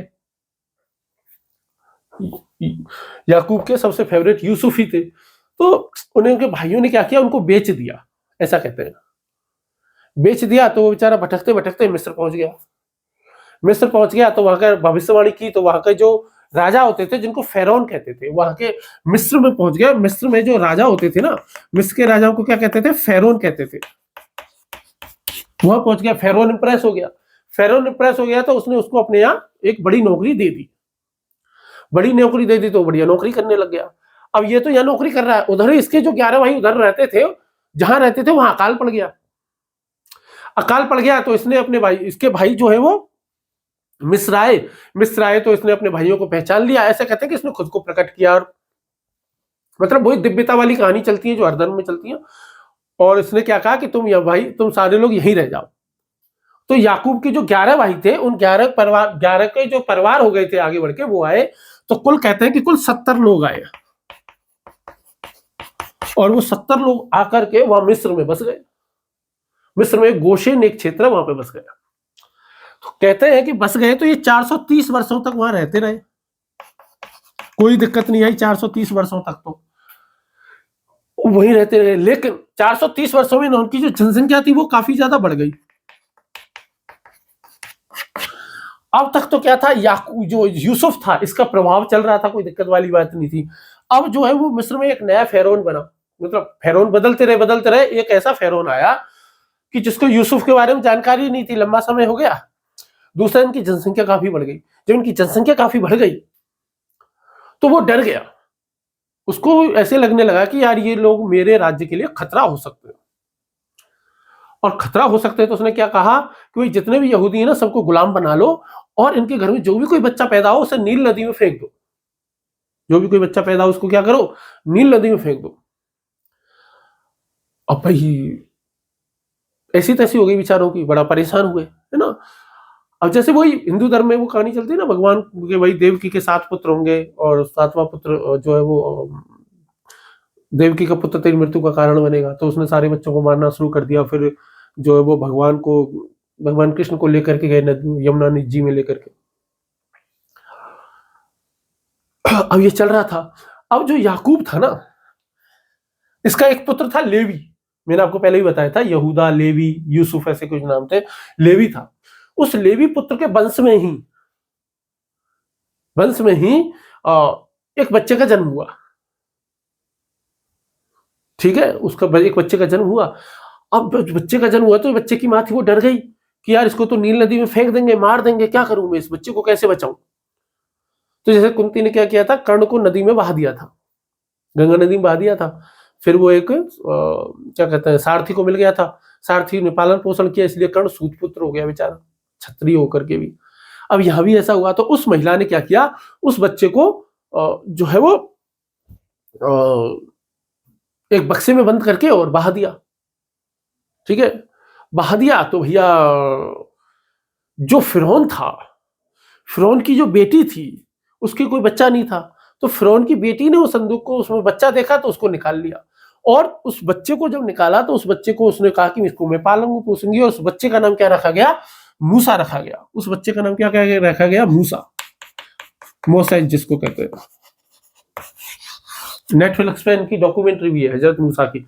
याकूब के सबसे फेवरेट यूसुफ ही थे, तो उन्हें उनके भाइयों ने क्या किया, उनको बेच दिया, ऐसा कहते हैं, बेच दिया। तो वो बेचारा भटकते भटकते मिस्र पहुंच गया। मिस्र पहुंच गया तो वहां का भविष्यवाणी की, तो वहां के जो राजा होते थे जिनको फेरोन कहते थे, वहां के मिस्र में पहुंच गया। मिस्र में जो राजा होते थे ना, मिस्र के राजाओं को क्या कहते थे, फेरोन कहते थे। वहां पहुंच गया, फेरोन इंप्रेस हो गया। फेरोन इंप्रेस हो गया तो उसने उसको अपने यहाँ एक बड़ी नौकरी दे दी। बड़ी नौकरी दे दी तो बढ़िया नौकरी करने लग गया। अब ये तो यहाँ नौकरी कर रहा है, उधर इसके जो 11 भाई उधर रहते थे, जहां रहते थे वहां अकाल पड़ गया। अकाल पड़ गया तो इसने अपने भाई, इसके भाई जो है वो मिस्र आए तो इसने अपने भाइयों को पहचान लिया। ऐसा कहते हैं कि इसने खुद को प्रकट किया, और मतलब वही दिव्यता वाली कहानी चलती है जो हर धर्म में चलती है। और इसने क्या कहा कि तुम या भाई, तुम सारे लोग यहीं रह जाओ। तो याकूब के जो 11 भाई थे, उन 11 के जो परिवार हो गए थे आगे बढ़ के, वो आए। तो कुल कहते हैं कि कुल 70 लोग आए, और वो 70 लोग आकर के वहां मिस्र में बस गए। मिस्र में गोशेन एक क्षेत्र है, वहां पे बस गए। तो कहते हैं कि बस गए तो ये 430 वर्षों तक वहां रहते रहे, कोई दिक्कत नहीं आई 430 वर्षों तक, तो वहीं रहते रहे। लेकिन 430 वर्षों में उनकी जो जनसंख्या थी वो काफी ज्यादा बढ़ गई। अब तक तो क्या था, याकूब जो यूसुफ था इसका प्रभाव चल रहा था, कोई दिक्कत वाली बात नहीं थी। अब जो है वो मिस्र में एक नया फेरोन बना, मतलब फेरोन बदलते रहे, एक ऐसा फेरोन आया कि जिसको यूसुफ के बारे में जानकारी नहीं थी, लंबा समय हो गया। दूसरा, इनकी जनसंख्या काफी बढ़ गई। जब इनकी जनसंख्या काफी बढ़ गई तो वो डर गया, उसको ऐसे लगने लगा कि यार ये लोग मेरे राज्य के लिए खतरा हो सकते हैं, और खतरा हो सकते हैं। तो उसने क्या कहा कि भाई जितने भी यहूदी हैं ना, सबको गुलाम बना लो, और इनके घर में जो भी कोई बच्चा पैदा हो उसे नील नदी में फेंक दो। जो भी कोई बच्चा पैदा हो उसको क्या करो, नील नदी में फेंक दो। अब भाई ऐसी तैसी हो गई बेचारों की, बड़ा परेशान हुए, है ना। अब जैसे वही हिंदू धर्म में वो कहानी चलती है ना, भगवान के वही देवकी के 7 पुत्र होंगे, और 7वां पुत्र जो है वो देवकी का पुत्र तेरी मृत्यु का कारण बनेगा। तो उसने सारे बच्चों को मारना शुरू कर दिया। फिर जो है वो भगवान कृष्ण को लेकर के गए यमुना जी में लेकर के। अब ये चल रहा था। अब जो याकूब था ना, इसका एक पुत्र था लेवी। मैंने आपको पहले ही बताया था, यहूदा, लेवी, यूसुफ, ऐसे कुछ नाम थे। लेवी था। उस लेवी पुत्र के वंश में ही एक बच्चे का जन्म हुआ। ठीक है, उसका एक बच्चे का जन्म हुआ। अब बच्चे का जन्म हुआ तो बच्चे की माँ थी वो डर गई कि यार इसको तो नील नदी में फेंक देंगे, मार देंगे, क्या करूं मैं, इस बच्चे को कैसे बचाऊं। तो जैसे कुंती ने क्या किया था, कर्ण को नदी में बहा दिया था, गंगा नदी में बहा दिया था। फिर वो एक क्या कहते हैं, सारथी को मिल गया था। सारथी ने पालन पोषण किया, इसलिए कर्ण सूतपुत्र हो गया बेचारा, क्षत्रिय होकर के भी। अब यहां भी ऐसा हुआ, तो उस महिला ने क्या किया, उस बच्चे को जो है वो एक बक्से में बंद करके और बहा दिया। ठीक है, बहा दिया। तो भैया जो फिरौन था, फिरौन की जो बेटी थी, उसके कोई बच्चा नहीं था। तो फिरौन की बेटी ने उस संदूक को, उसमें बच्चा देखा तो उसको निकाल लिया। और उस बच्चे को जब निकाला तो उस बच्चे को उसने कहा कि इसको मैं पालूंगी पोसूंगी। और उस बच्चे का नाम क्या रखा गया, मूसा रखा गया। उस बच्चे का नाम क्या रखा गया, मूसा, मोसेस जिसको कहते हैं। नेटफ्लिक्स पे इनकी डॉक्यूमेंट्री भी है हजरत मूसा की,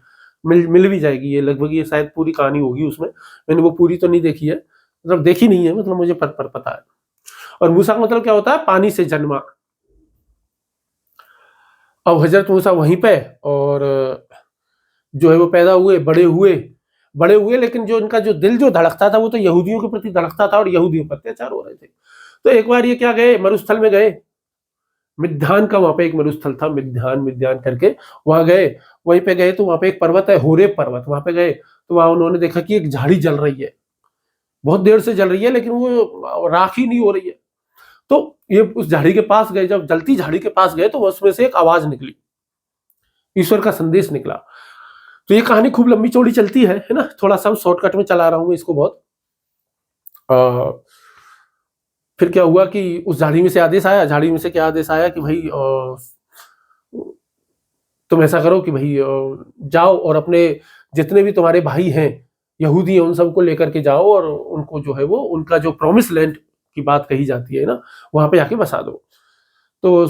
मिल भी जाएगी। ये लगभग ये शायद पूरी कहानी होगी उसमें। मैंने वो पूरी तो नहीं देखी है, मतलब देखी नहीं है, मतलब मुझे पता है। और मूसा का मतलब क्या होता है, पानी से जन्मा। अब हजरत मूसा वहीं पे, और जो है वो पैदा हुए, बड़े हुए, लेकिन जो इनका जो दिल जो धड़कता था वो तो यहूदियों के प्रति धड़कता था, और यहूदियों पर अत्याचार हो रहे थे। तो एक बार ये क्या गए, मरुस्थल में गए। मिद्यान का वहां पे एक मरुस्थल था, मिद्यान करके, वहां गए। वहीं पे गए तो वहां पे एक पर्वत है, होरेब पर्वत। वहां पे गए तो वहां उन्होंने देखा कि एक झाड़ी जल रही है, बहुत देर से जल रही है, लेकिन वो राख ही नहीं हो रही है। तो ये उस झाड़ी के पास गए। जब जलती झाड़ी के पास गए तो उसमें से एक आवाज निकली, ईश्वर का संदेश निकला। तो ये कहानी खूब लंबी चौड़ी चलती है ना, थोड़ा सा शॉर्टकट में चला रहा हूं इसको बहुत। फिर क्या हुआ कि उस झाड़ी में से आदेश आया, झाड़ी में से क्या आदेश आया कि भाई तुम ऐसा करो कि भाई जाओ और अपने जितने भी तुम्हारे भाई हैं यहूदी हैं उन सबको लेकर के जाओ और उनको जो है वो उनका जो प्रॉमिस लैंड की बात कही जाती है ना वहां पे जाके बसा दो। तो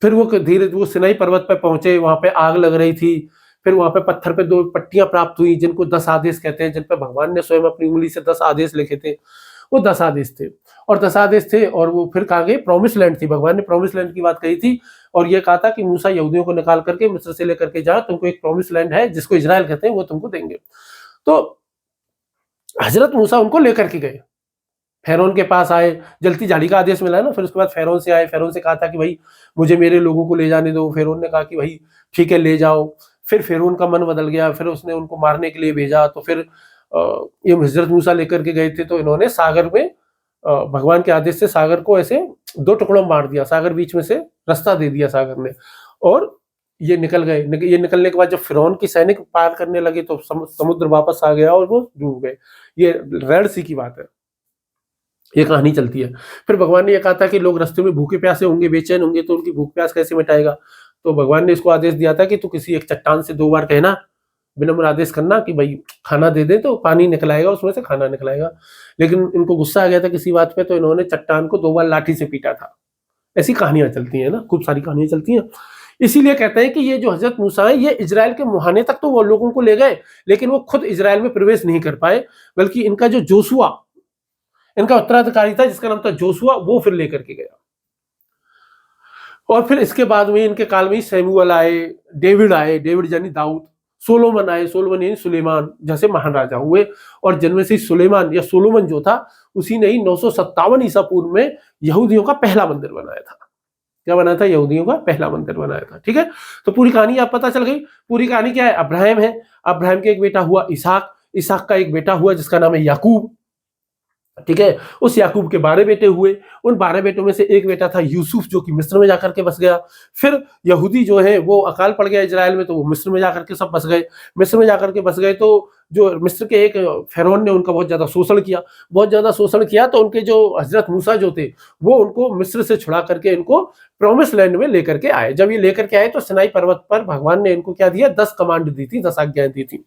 फिर वो धीरे वो सिनाई पर्वत पे पहुंचे, वहां पे आग लग रही थी। फिर वहां पे पत्थर पे 2 पट्टियां प्राप्त हुई जिनको 10 आदेश कहते हैं, जिन पे भगवान ने स्वयं अपनी उंगली से 10 आदेश लिखे थे। वो 10 आदेश थे और 10 आदेश थे और वो फिर कहा गए प्रॉमिस लैंड थी। भगवान ने प्रॉमिस लैंड की बात कही थी और ये कहा था कि मूसा यहूदियों को निकाल करके मिस्र से लेकर के जाओ, तुमको एक प्रॉमिस लैंड है जिसको इजराइल कहते हैं, वो तुमको देंगे। तो हजरत मूसा उनको लेकर के गए, फेरोन के पास आए, जलती झाड़ी का आदेश मिला है ना। फिर उसके बाद फेरोन से आए, फेरोन से कहा था कि भाई मुझे मेरे लोगों को ले जाने दो। फेरोन ने कहा कि भाई ठीक है ले जाओ। फिर फेरोन का मन बदल गया, फिर उसने उनको मारने के लिए भेजा। तो फिर ये हजरत मूसा लेकर के गए थे, तो इन्होंने सागर में भगवान के आदेश से सागर को ऐसे 2 टुकड़ों में बांट दिया, सागर बीच में से रास्ता दे दिया सागर ने, और ये निकल गए। ये निकलने के बाद जब फिरौन की सैनिक पार करने लगे तो समुद्र वापस आ गया और वो डूब गए। ये रेड सी की बात है, ये कहानी चलती है। फिर भगवान ने यह कहा था कि लोग रास्ते में भूखे प्यासे होंगे, बेचैन होंगे, तो उनकी भूख प्यास कैसे मिटाएगा। तो भगवान ने इसको आदेश दिया था कि तू किसी एक चट्टान से 2 बार कहना, विनम्र आदेश करना कि भाई खाना दे दे, तो पानी निकलाएगा, उसमें से खाना निकलाएगा। लेकिन इनको गुस्सा आ गया था किसी बात पे, तो इन्होंने चट्टान को 2 बार लाठी से पीटा था। ऐसी कहानियां चलती हैं ना, खूब सारी कहानियां चलती हैं। इसीलिए कहते हैं कि ये जो हजरत मूसा है ये इजराइल के मुहाने तक तो वो लोगों को ले गए, लेकिन वो खुद इजराइल में प्रवेश नहीं कर पाए, बल्कि इनका जो जोशुआ, इनका उत्तराधिकारी था जिसका नाम था जोशुआ, वो फिर लेकर के गया। और फिर इसके बाद में इनके काल में सैमुअल आए, डेविड आए, डेविड यानी दाऊद, सोलोमन आए, सोलोमन यानी सुलेमान जैसे महान राजा हुए। और जिनमें से सुलेमान या सोलोमन जो था उसी ने ही 957 ईसा पूर्व में यहूदियों का पहला मंदिर बनाया था। क्या बनाया था? यहूदियों का पहला मंदिर बनाया था। ठीक है, तो पूरी कहानी आप पता चल गई। पूरी कहानी क्या है? अब्राहम है, अब्राहम के एक बेटा हुआ इसहाक, इसहाक का एक बेटा हुआ जिसका नाम है याकूब। ठीक है, उस याकूब के 12 बेटे हुए। उन 12 बेटों में से एक बेटा था यूसुफ जो कि मिस्र में जाकर के बस गया। फिर यहूदी जो है वो अकाल पड़ गया इजराइल में, तो वो मिस्र में जाकर के सब बस गए। मिस्र में जाकर के बस गए तो जो मिस्र के एक फेरोन ने उनका बहुत ज्यादा शोषण किया, बहुत ज्यादा शोषण किया। तो उनके जो हजरत मूसा जो थे वो उनको मिस्र से छुड़ा करके इनको प्रॉमिस लैंड में लेकर के आए। जब ये लेकर के आए तो सिनाई पर्वत पर भगवान ने इनको क्या दिया? 10 कमांड दी थी, 10 आज्ञाएं दी थी,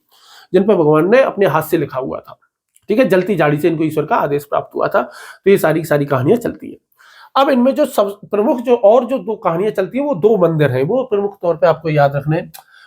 जिन पर भगवान ने अपने हाथ से लिखा हुआ था। ठीक है, जलती झाड़ी से इनको ईश्वर का आदेश प्राप्त हुआ था। तो ये सारी सारी कहानियां चलती है। अब इनमें जो सब प्रमुख जो 2 कहानियां चलती है वो 2 मंदिर हैं, वो प्रमुख तौर पे आपको याद रखने,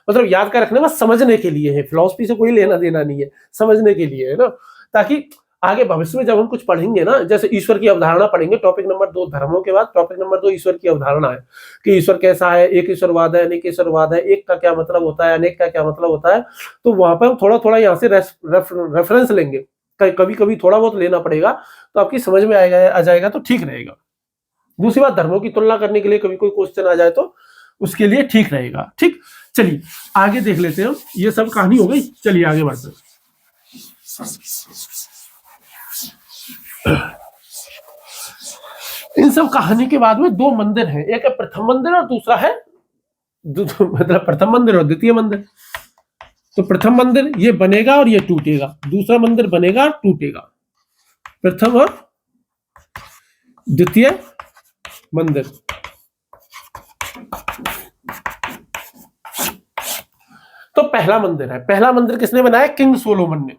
मतलब याद कर रखने, बस समझने के लिए है, फिलॉसफी से कोई लेना देना नहीं है, समझने के लिए है ना, ताकि आगे भविष्य में जब हम कुछ पढ़ेंगे ना, जैसे ईश्वर की अवधारणा पढ़ेंगे, टॉपिक नंबर 2 धर्मों के बाद टॉपिक नंबर 2 ईश्वर की अवधारणा है कि ईश्वर कैसा है, एक ईश्वरवाद है, अनेक ईश्वरवाद है, एक का क्या मतलब होता है, अनेक का क्या मतलब होता है। तो वहां पर हम थोड़ा थोड़ा यहाँ से रेफरेंस लेंगे, कभी कभी थोड़ा बहुत लेना पड़ेगा, तो आपकी समझ में आएगा, आ जाएगा तो ठीक रहेगा। दूसरी बात, धर्मों की तुलना करने के लिए कभी कोई क्वेश्चन आ जाए तो उसके लिए ठीक रहेगा। ठीक, चलिए आगे देख लेते हैं। ये सब कहानी हो गई, चलिए आगे बढ़ते हैं। इन सब कहानी के बाद में 2 मंदिर हैं, एक है प्रथम मंदिर और दूसरा है मतलब प्रथम मंदिर और द्वितीय मंदिर। तो प्रथम मंदिर ये बनेगा और ये टूटेगा, दूसरा मंदिर बनेगा और टूटेगा, प्रथम और द्वितीय मंदिर। तो पहला मंदिर है, पहला मंदिर किसने बनाया? किंग सोलोमन ने।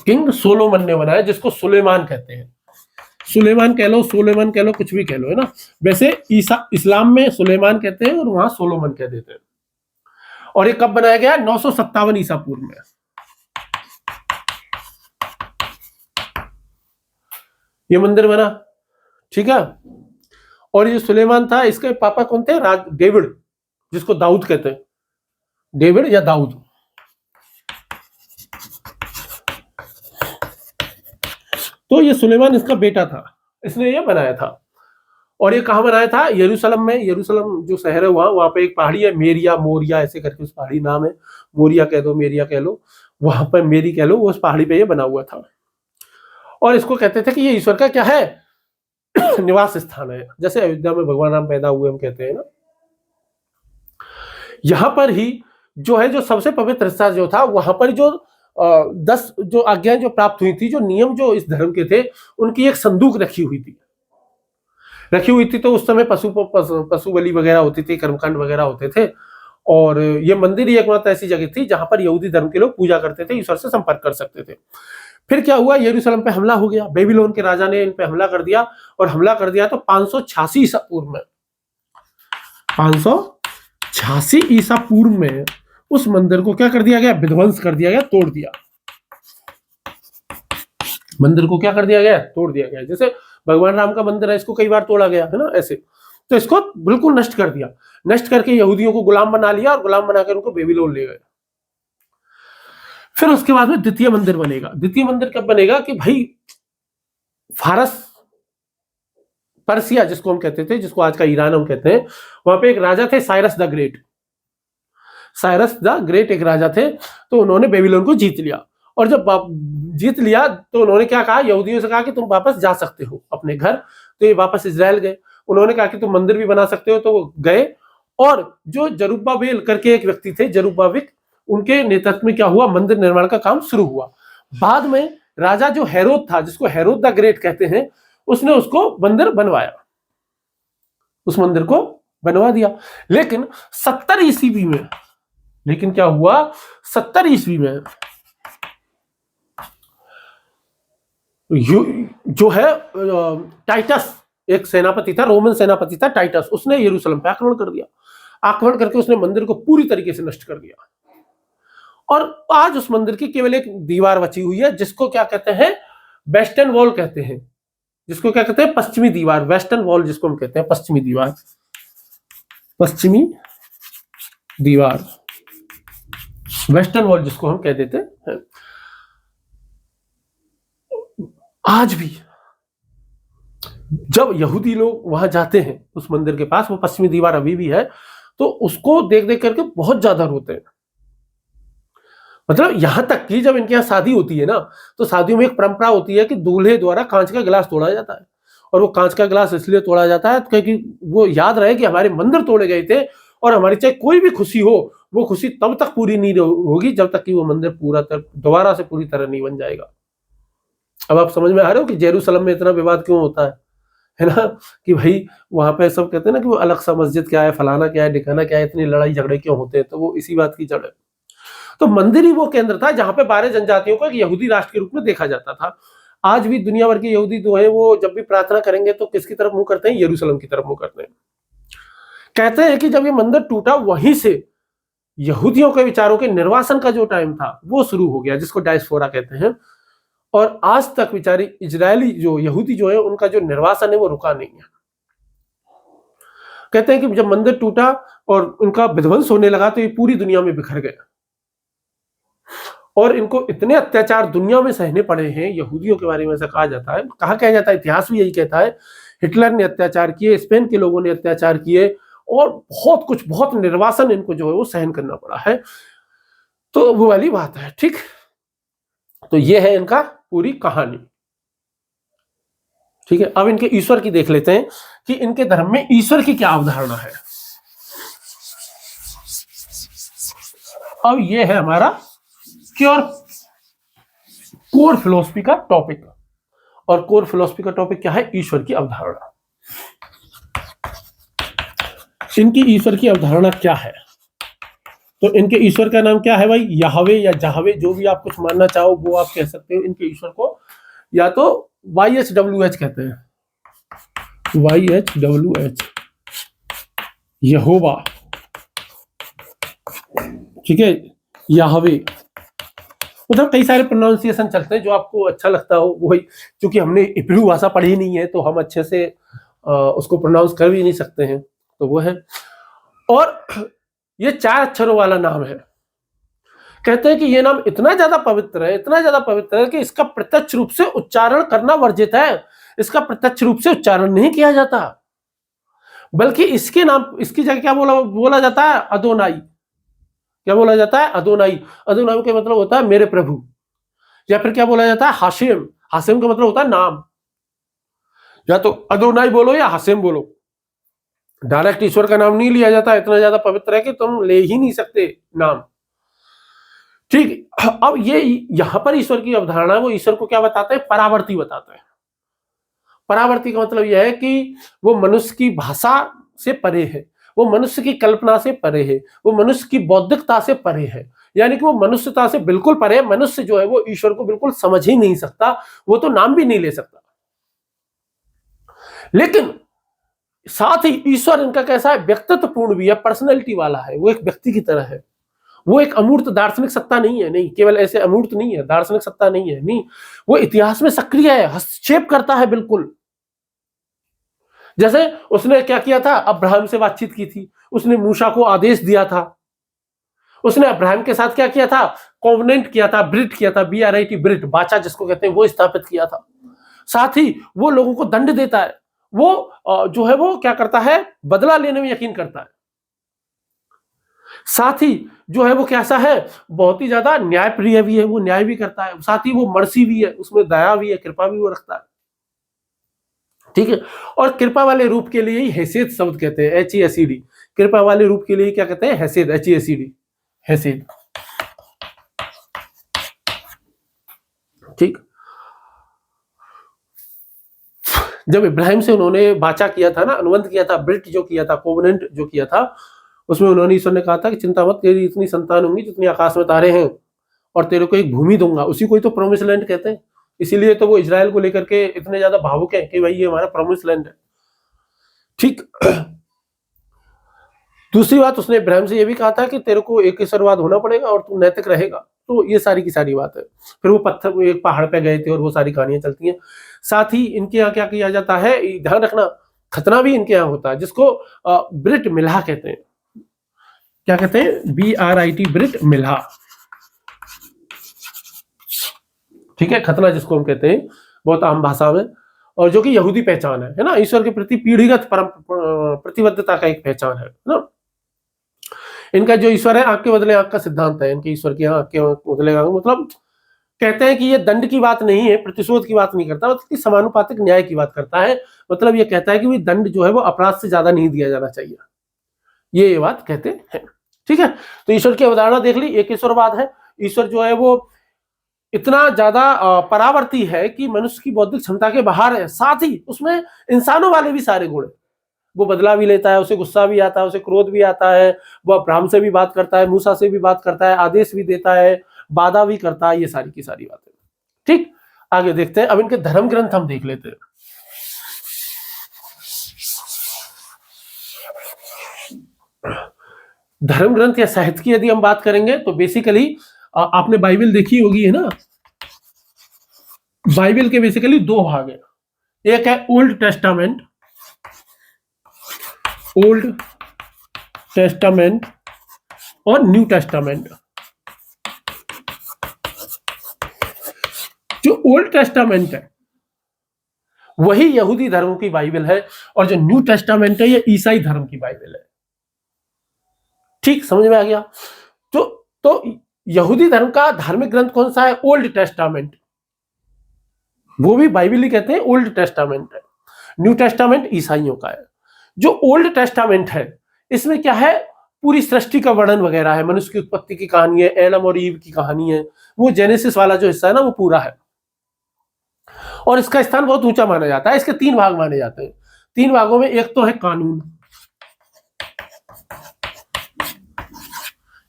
किंग सोलोमन ने बनाया, जिसको सुलेमान कहते हैं। सुलेमान कह लो, सोलेमान कह लो, कुछ भी कह लो, है ना। वैसे इस्लाम में सुलेमान कहते हैं और वहां सोलोमन कह देते हैं। और ये कब बनाया गया? 957 ईसा पूर्व में ये मंदिर बना। ठीक है, और ये सुलेमान था, इसके पापा कौन थे? डेविड, जिसको दाऊद कहते हैं, डेविड या दाऊद। तो ये सुलेमान इसका बेटा था, इसने ये बनाया था। और ये कहाँ बनाया था? यरूशलेम में। यरूशलेम जो शहर है वहां पे एक पहाड़ी है, मेरिया, मोरिया ऐसे करके उस पहाड़ी नाम है, मोरिया कह दो, मेरिया कह लो, वहां पर मेरी कह लो, उस पहाड़ी पे ये बना हुआ था। और इसको कहते थे कि ये ईश्वर का क्या है? निवास स्थान है, जैसे अयोध्या में भगवान राम पैदा हुए हम कहते हैं ना। यहां पर ही जो है, जो सबसे पवित्र हिस्सा जो था, वहां पर जो 10 जो आज्ञाएं जो प्राप्त हुई थी, जो नियम जो इस धर्म के थे, उनकी एक संदूक रखी हुई थी। रखी हुई थी। तो उस समय पशु बलि वगैरह होती थी, कर्मकांड वगैरह होते थे। और ये मंदिर ही एकमात्र ऐसी जगह थी जहां पर यहूदी धर्म के लोग पूजा करते थे, ईश्वर से संपर्क कर सकते थे। फिर क्या हुआ, यरूशलेम पे हमला हो गया, बेबीलोन के राजा ने इन पे हमला कर दिया। और हमला कर दिया तो 586 ईसा पूर्व में, 586 ईसा पूर्व में उस मंदिर को क्या कर दिया गया, विध्वंस कर दिया गया, तोड़ दिया। मंदिर को क्या कर दिया गया, तोड़ दिया गया। जैसे भगवान राम का मंदिर है, इसको कई बार तोड़ा गया है ना, ऐसे। तो इसको बिल्कुल नष्ट कर दिया। नष्ट करके यहूदियों को गुलाम बना लिया और गुलाम बनाकर उनको बेबीलोन ले गए। फिर उसके बाद में द्वितीय मंदिर बनेगा। द्वितीय मंदिर कब बनेगा कि भाई फारस, पर्सिया जिसको हम कहते थे, जिसको आज का ईरान हम कहते हैं, वहां पे एक राजा थे Cyrus the great. Cyrus the great एक राजा थे। तो उन्होंने बेबीलोन को जीत लिया। और जब जीत लिया तो उन्होंने क्या कहा, यहूदियों से कहा कि तुम वापस जा सकते हो अपने घर। तो ये वापस इजराइल गए। उन्होंने कहा कि तुम मंदिर भी बना सकते हो, तो वो गए। और जो जरुब्बाबेल करके एक व्यक्ति थे, जरुब्बाबिक, उनके नेतृत्व में क्या हुआ, मंदिर निर्माण का काम शुरू हुआ। बाद में राजा जो हेरोद था, जिसको हेरोद द ग्रेट कहते हैं, उसने उसको मंदिर बनवाया, उस मंदिर को बनवा दिया। लेकिन 70 ईस्वी में, लेकिन क्या हुआ, 70 ईस्वी में जो है टाइटस, एक सेनापति था, रोमन सेनापति था टाइटस, उसने यरूशलेम पे आक्रमण कर दिया। आक्रमण करके उसने मंदिर को पूरी तरीके से नष्ट कर दिया। और आज उस मंदिर की केवल एक दीवार बची हुई है, जिसको क्या कहते हैं, वेस्टर्न वॉल कहते हैं। जिसको क्या कहते हैं, पश्चिमी दीवार, वेस्टर्न वॉल जिसको हम कहते हैं, पश्चिमी दीवार, पश्चिमी दीवार, वेस्टर्न वॉल जिसको हम कह देते हैं। आज भी जब यहूदी लोग वहां जाते हैं उस मंदिर के पास, वो पश्चिमी दीवार अभी भी है, तो उसको देख देख करके बहुत ज्यादा रोते हैं। मतलब यहां तक कि जब इनके यहाँ शादी होती है ना, तो शादियों में एक परंपरा होती है कि दूल्हे द्वारा कांच का गिलास तोड़ा जाता है। और वो कांच का गिलास इसलिए तोड़ा जाता है क्योंकि वो याद रहे कि हमारे मंदिर तोड़े गए थे, और हमारी चाहे कोई भी खुशी हो, वो खुशी तब तक पूरी नहीं होगी जब तक कि वो मंदिर पूरा दोबारा से पूरी तरह नहीं बन जाएगा। अब आप समझ में आ रहे हो कि जेरूशलम में इतना विवाद क्यों होता है ना, कि भाई वहां पे सब कहते हैं ना कि वो अलग सा मस्जिद क्या है, फलाना क्या है, ढिकाना क्या है, इतनी लड़ाई झगड़े क्यों होते हैं, तो वो इसी बात की जड़ है। तो मंदिर ही वो केंद्र था जहां पे 12 जनजातियों को एक यहूदी राष्ट्र के रूप में देखा जाता था। आज भी दुनिया भर के यहूदी जो है, वो जब भी प्रार्थना करेंगे तो किसकी तरफ मुंह करते हैं, यरूशलेम की तरफ मुंह करते हैं। कहते हैं कि जब ये मंदिर टूटा, वहीं से यहूदियों के विचारों के निर्वासन का जो टाइम था वो शुरू हो गया, जिसको डायस्पोरा कहते हैं। और आज तक बेचारी इजरायली जो यहूदी जो है, उनका जो निर्वासन है वो रुका नहीं है। कहते हैं कि जब मंदिर टूटा और उनका विध्वंस होने लगा, तो ये पूरी दुनिया में बिखर गए। और इनको इतने अत्याचार दुनिया में सहने पड़े हैं, यहूदियों के बारे में ऐसा कहा जाता है, कहा जाता है, इतिहास भी यही कहता है, हिटलर ने अत्याचार किए, स्पेन के लोगों ने अत्याचार किए, और बहुत कुछ, बहुत निर्वासन इनको जो है वो सहन करना पड़ा है। तो वो वाली बात है, ठीक। तो ये है इनका पूरी कहानी, ठीक है। अब इनके ईश्वर की देख लेते हैं कि इनके धर्म में ईश्वर की क्या अवधारणा है। अब ये है हमारा कोर फिलॉसफी का टॉपिक। और कोर फिलॉसफी का टॉपिक क्या है, ईश्वर की अवधारणा। इनकी ईश्वर की अवधारणा क्या है, तो इनके ईश्वर का नाम क्या है भाई, याहवे या जाहवे, जो भी आप कुछ मानना चाहो वो आप कह सकते हो। इनके ईश्वर को या तो YHWH कहते हैं, YHWH, यहोवा, ठीक है, याहवे। मतलब कई सारे प्रोनाउंसिएशन चलते हैं, जो आपको अच्छा लगता हो वही। क्योंकि हमने इब्रू भाषा पढ़ी नहीं है, तो हम अच्छे से उसको प्रोनाउंस कर भी नहीं सकते हैं, तो वो है। और ये 4 अक्षरों वाला नाम है। कहते हैं कि ये नाम इतना ज्यादा पवित्र है, इतना ज्यादा पवित्र है कि इसका प्रत्यक्ष रूप से उच्चारण करना वर्जित है। इसका प्रत्यक्ष रूप से उच्चारण नहीं किया जाता, बल्कि इसके नाम, इसकी जगह क्या बोला जाता है, अदोनाई। क्या बोला जाता है, अदोनाई। अदोनाई का मतलब होता है मेरे प्रभु। या फिर क्या बोला जाता है, हाशिम। हाशिम का मतलब होता है नाम। या तो अदोनाई बोलो या हाशिम बोलो, डायरेक्ट ईश्वर का नाम नहीं लिया जाता। इतना ज्यादा पवित्र है कि तुम ले ही नहीं सकते नाम, ठीक। अब ये यहां पर ईश्वर की अवधारणा है, वो ईश्वर को क्या बताते हैं, परावर्ती बताते हैं। परावर्ती का मतलब यह है कि वो मनुष्य की भाषा से परे है, वो मनुष्य की कल्पना से परे है, वो मनुष्य की बौद्धिकता से परे है, यानी कि वो मनुष्यता से बिल्कुल परे है। मनुष्य जो है वो ईश्वर को बिल्कुल समझ ही नहीं सकता, वो तो नाम भी नहीं ले सकता। लेकिन साथ ही ईश्वर इनका कैसा है, व्यक्तित्व पूर्ण भी है, पर्सनैलिटी वाला है, वो एक व्यक्ति की तरह है। वो एक अमूर्त दार्शनिक सत्ता नहीं है, नहीं, केवल ऐसे अमूर्त नहीं है, दार्शनिक सत्ता नहीं है, नहीं, वो इतिहास में सक्रिय है, हस्तक्षेप करता है बिल्कुल। जैसे उसने क्या किया था, अब्राहम से बातचीत की थी, उसने मूसा को आदेश दिया था, उसने अब्राहम के साथ क्या किया था, कॉवेनेंट किया था, ब्रिट किया था, BRIT, ब्रिट, बाचा जिसको कहते हैं, वो स्थापित किया था। साथ ही वो लोगों को दंड देता है, वो जो है वो क्या करता है, बदला लेने में यकीन करता है। साथ ही जो है वो कैसा है, बहुत ही ज्यादा न्यायप्रिय भी है, वो न्याय भी करता है। साथ ही वो मर्सी भी है, उसमें दया भी है, कृपा भी वो रखता है, ठीक है। और कृपा वाले रूप के लिए ही हैसियत शब्द कहते हैं, HESED। कृपा वाले रूप के लिए क्या कहते हैं, हैसियत, HESED, हैसियत, ठीक। जब इब्राहिम से उन्होंने बाचा किया था ना, अनुबंध किया था, ब्रिट जो किया था, कोवेनेंट जो किया था, उसमें उन्होंने, ईश्वर ने कहा था कि चिंता मत, तेरी इतनी संतान होंगी जितनी आकाश में तारे हैं, और तेरे को एक भूमि दूंगा। उसी को ही तो प्रोमिस लैंड कहते हैं। इसीलिए तो वो इजराइल को लेकर के इतने ज्यादा भावुक है कि भाई ये हमारा प्रोमिस लैंड है, ठीक। दूसरी बात, उसने इब्राहिम से ये भी कहा था कि तेरे को एक ईश्वरवाद होना पड़ेगा और तू नैतिक रहेगा। तो ये सारी की सारी बात है। फिर वो पत्थर, एक पहाड़ पे गए थे और वो सारी कहानियां चलती हैं। साथ ही इनके यहाँ क्या किया जाता है, ध्यान रखना, खतना भी इनके यहाँ होता है, जिसको ब्रिट मिल्हा कहते हैं। क्या कहते हैं, BRIT, ब्रिट मिल्हा, ठीक है, खतना जिसको हम कहते हैं बहुत आम भाषा में, और जो कि यहूदी पहचान है ना, ईश्वर के प्रति पीढ़ीगत प्रतिबद्धता का एक पहचान है ना। इनका जो ईश्वर है, आंख के बदले आंख का सिद्धांत है इनके ईश्वर की, आंख के बदले आंख, मतलब कहते हैं कि ये दंड की बात नहीं है, प्रतिशोध की बात नहीं करता, मतलब समानुपातिक न्याय की बात करता है। मतलब ये कहता है कि दंड जो है वो अपराध से ज्यादा नहीं दिया जाना चाहिए, ये बात कहते हैं, ठीक है। तो ईश्वर की अवधारणा देख ली, एक ईश्वरवाद है। ईश्वर जो है वो इतना ज्यादा परावर्ती है कि मनुष्य की बौद्धिक क्षमता के बाहर है। साथ ही उसमें इंसानों वाले भी सारे गुण, वो बदला भी लेता है, उसे गुस्सा भी आता है, उसे क्रोध भी आता है, वो अब्राहम से भी बात करता है, मूसा से भी बात करता है, आदेश भी देता है, वादा भी करता है, ये सारी की सारी बातें, ठीक। आगे देखते हैं, अब इनके धर्म ग्रंथ हम देख लेते हैं। धर्म ग्रंथ या साहित्य की यदि हम बात करेंगे तो बेसिकली आपने बाइबल देखी होगी, है ना। बाइबल के बेसिकली दो भाग है, एक है ओल्ड टेस्टामेंट, ओल्ड टेस्टामेंट और न्यू टेस्टामेंट। जो ओल्ड टेस्टामेंट है वही यहूदी धर्म की बाइबल है, और जो न्यू टेस्टामेंट है ये ईसाई धर्म की बाइबल है, ठीक, समझ में आ गया। तो यहूदी धर्म का धार्मिक ग्रंथ कौन सा है, ओल्ड टेस्टामेंट, वो भी बाइबल ही कहते हैं, ओल्ड टेस्टामेंट है। न्यू टेस्टामेंट ईसाइयों का है। जो ओल्ड टेस्टामेंट है इसमें क्या है, पूरी सृष्टि का वर्णन वगैरह है, मनुष्य की उत्पत्ति की कहानी है, एडम और ईव की कहानी है, वो जेनेसिस वाला जो हिस्सा है ना वो पूरा है। और इसका स्थान बहुत ऊंचा माना जाता है। इसके 3 भाग माने जाते हैं। 3 भागों में एक तो है कानून,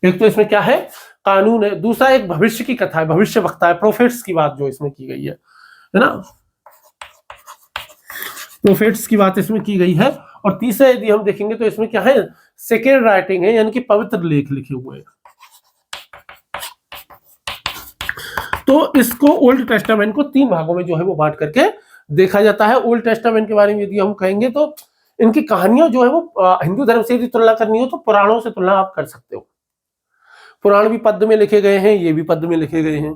एक तो इसमें क्या है, कानून है। दूसरा एक भविष्य की कथा है, भविष्य वक्ता है, प्रोफेट्स की बात जो इसमें की गई है ना, प्रोफेट्स की बात इसमें की गई है। और तीसरा यदि हम देखेंगे तो इसमें क्या है, सेकेंड राइटिंग है, यानी कि पवित्र लेख लिखे हुए हैं। तो इसको ओल्ड टेस्टामेंट को 3 भागों में जो है वो बांट करके देखा जाता है। ओल्ड टेस्टामेंट के बारे में यदि हम कहेंगे तो इनकी कहानियां जो है वो हिंदू धर्म से यदि तुलना करनी हो तो पुराणों से तुलना आप कर सकते हो। पुराण भी पद्य में लिखे गए हैं, ये भी पद्य में लिखे गए हैं।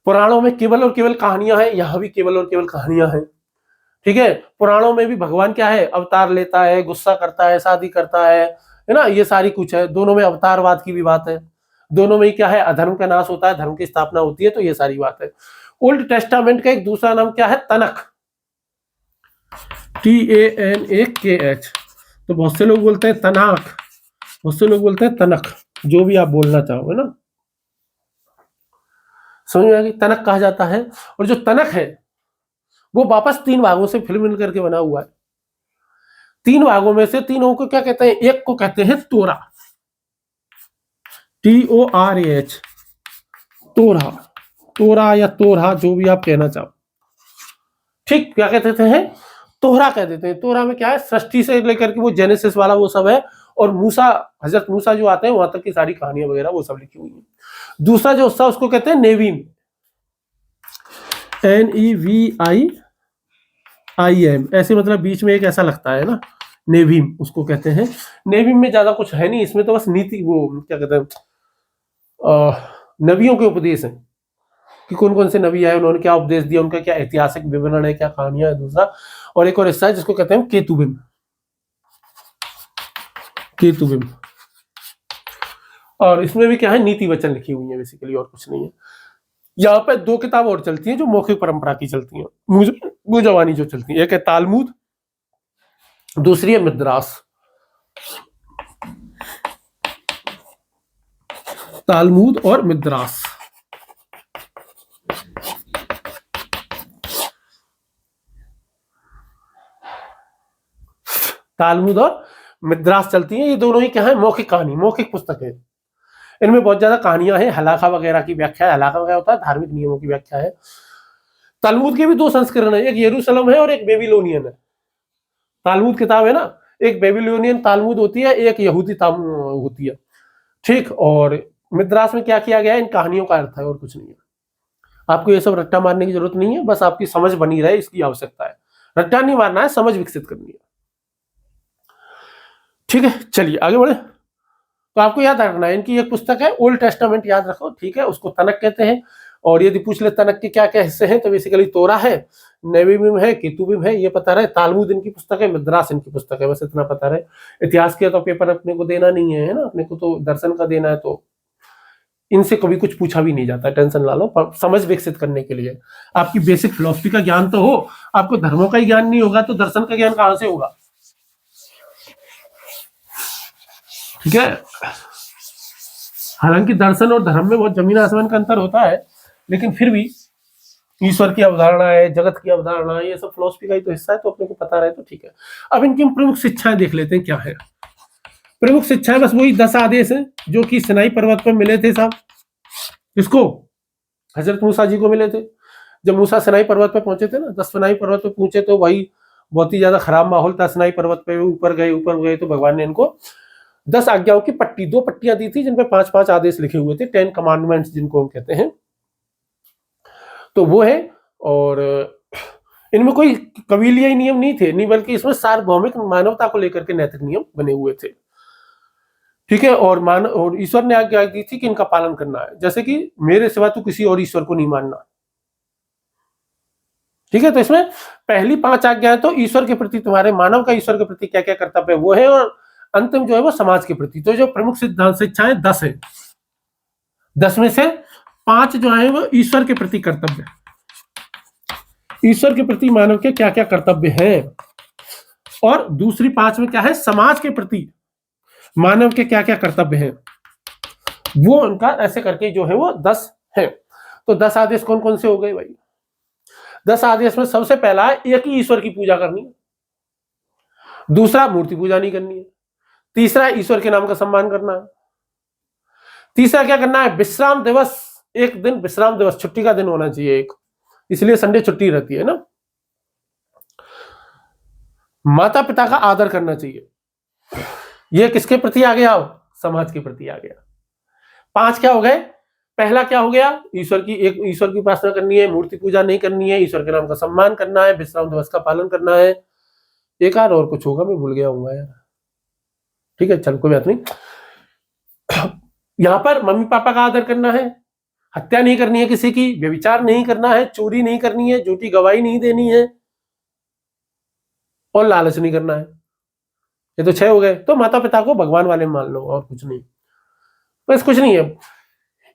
पुराणों में केवल और केवल कहानियां हैं, यहाँ भी केवल और केवल कहानियां हैं, ठीक है। पुराणों में भी भगवान क्या है, अवतार लेता है, गुस्सा करता है, शादी करता है ना, ये सारी कुछ है। दोनों में अवतारवाद की भी बात है, दोनों में क्या है, अधर्म का नाश होता है, धर्म की स्थापना होती है, तो ये सारी बात है। ओल्ड टेस्टामेंट का एक दूसरा नाम क्या है, तनख, TANAKH। तो बहुत से लोग बोलते हैं तनाख, बहुत से लोग बोलते हैं तनख, जो भी आप बोलना चाहो, है ना, समझ में आ गई। तनख कहा जाता है। और जो तनख है वो वापस 3 भागों से फिर मिल करके बना हुआ है। 3 भागों में से तीनों को क्या कहते हैं? एक को कहते हैं तोरा, TORAH, तोरा, तोरा या तोरहा, जो भी आप कहना चाहो। ठीक, क्या कहते हैं? तोहरा कह देते हैं। तोरा में क्या है? सृष्टि से लेकर के वो जेनेसिस वाला वो सब है, और मूसा, हजरत मूसा जो आते हैं वहां तक की सारी कहानियां वगैरह वो सब लिखी हुई है। दूसरा जो हिस्सा उसको कहते हैं नेवीम, NEVIIM, ऐसे मतलब बीच में एक ऐसा लगता है ना, नेवीम उसको कहते हैं। नेवीम में ज्यादा कुछ है नहीं, इसमें तो बस नीति, वो क्या कहते हैं, नबियों के उपदेश हैं कि कौन कौन से नबी आए, उन्होंने क्या उपदेश दिया, उनका क्या ऐतिहासिक विवरण है, क्या कहानियां है। दूसरा और एक और हिस्सा है जिसको कहते हैं केतुबिम, केतुबिम, और इसमें भी क्या है? नीति वचन लिखी हुई है बेसिकली, और कुछ नहीं है। यहाँ पे 2 किताब और चलती हैं जो मौखिक परंपरा की चलती हैं, मुजवानी जो चलती है। एक है तालमुद, दूसरी है मिद्रास। तालमुद और मिद्रास, तालमुद और मिद्रास चलती हैं। ये दोनों ही क्या है? मौखिक कहानी, मौखिक पुस्तक है। इनमें बहुत ज्यादा कहानियां हैं, हलाका वगैरह की व्याख्या है। हलाका वगैरह होता है धार्मिक नियमों की व्याख्या है। तालमुद के भी 2 संस्करण है, एक यरूशलेम है और एक बेबीलोनियन है। तालमुद किताब है ना, एक बेबीलोनियन तालमुद होती है, एक यहूदी होती है। ठीक, और मिद्रास में क्या किया गया है? इन कहानियों का अर्थ है, और कुछ नहीं है। आपको ये सब रट्टा मारने की जरूरत नहीं है, बस आपकी समझ बनी रहे इसकी आवश्यकता है। रट्टा नहीं मारना है, समझ विकसित करनी है। ठीक है, चलिए आगे बढ़े। तो आपको याद रखना है, इनकी एक पुस्तक है ओल्ड टेस्टामेंट, याद रखो। ठीक है, उसको तनक कहते हैं। और यदि पूछ ले तनक के क्या क्या हिस्से हैं, तो बेसिकली तोरा है, नेवीम है, केतुबिम है, ये पता रहे। तालमुद इनकी पुस्तक है, मिद्रास इनकी पुस्तक है, बस इतना पता रहे। इतिहास के तो पेपर अपने को देना नहीं है ना, अपने को तो दर्शन का देना है, तो इनसे कभी कुछ पूछा भी नहीं जाता, टेंशन ला लो। पर समझ विकसित करने के लिए आपकी बेसिक फिलोसफी का ज्ञान तो हो। आपको धर्मों का ही ज्ञान नहीं होगा तो दर्शन का ज्ञान कहां से होगा? ठीक है, हालांकि दर्शन और धर्म में बहुत जमीन आसमान का अंतर होता है, लेकिन फिर भी ईश्वर की अवधारणा है, जगत की अवधारणा है, ये सब फिलोसफी का ही तो हिस्सा है, तो अपने को पता रहे तो ठीक है। अब इनकी प्रमुख शिक्षाएं देख लेते हैं क्या है। प्रमुख शिक्षाएं बस वही 10 आदेश हैं जो कि सिनाई पर्वत पर मिले थे साहब। किसको? हजरत मूसा जी को मिले थे। जब मूसा सिनाई पर्वत पर पहुंचे थे ना, 10 सिनाई पर्वत पर पहुंचे, तो भाई बहुत ही ज्यादा खराब माहौल था सिनाई पर्वत पे। ऊपर गए तो भगवान ने इनको 10 आज्ञाओं की पट्टी, 2 पट्टियां दी थी जिनपे 5-5 आदेश लिखे हुए थे, 10 कमांडमेंट्स जिनको हम कहते हैं, तो वो है। और इनमें कोई कबीलियाई नियम नहीं थे, नहीं, बल्कि इसमें सार्वभौमिक मानवता को लेकर के नैतिक नियम बने हुए थे। ठीक है, और ईश्वर ने आज्ञा दी थी कि इनका पालन करना है, जैसे कि मेरे सिवा तो किसी और ईश्वर को नहीं मानना। ठीक है, तो इसमें पहली 5 आज्ञाएं तो ईश्वर के प्रति, तुम्हारे मानव का ईश्वर के प्रति क्या क्या कर्तव्य है वो है, और अंतिम जो है वो समाज के प्रति। तो जो प्रमुख सिद्धांत शिक्षाएं 10 है, 10 में से 5 जो है वो ईश्वर के प्रति कर्तव्य, ईश्वर के प्रति मानव के क्या क्या कर्तव्य हैं, और दूसरी 5 में क्या है? समाज के प्रति मानव के क्या क्या कर्तव्य हैं, वो उनका ऐसे करके जो है वो 10 है। तो 10 आदेश कौन कौन से हो गए भाई? 10 आदेश में सबसे पहला है एक ही ईश्वर की पूजा करनी है। दूसरा, मूर्ति पूजा नहीं करनी है। तीसरा, ईश्वर के नाम का सम्मान करना है। तीसरा क्या करना है? विश्राम दिवस, एक दिन विश्राम दिवस, छुट्टी का दिन होना चाहिए एक, इसलिए संडे छुट्टी रहती है ना। माता पिता का आदर करना चाहिए, ये किसके प्रति आ गया? समाज के प्रति आ गया। 5 क्या हो गए? पहला क्या हो गया? ईश्वर की उपासना करनी है, मूर्ति पूजा नहीं करनी है, ईश्वर के नाम का सम्मान करना है, विश्राम दिवस का पालन करना है। एक और कुछ होगा, मैं भूल गया हूँ यार। ठीक है, चलो कोई बात नहीं। यहां पर मम्मी पापा का आदर करना है, हत्या नहीं करनी है किसी की, व्यभिचार नहीं करना है, चोरी नहीं करनी है, झूठी गवाही नहीं देनी है, और लालच नहीं करना है। ये तो 6 हो गए। तो माता पिता को भगवान वाले मान लो, और कुछ नहीं, बस कुछ नहीं है।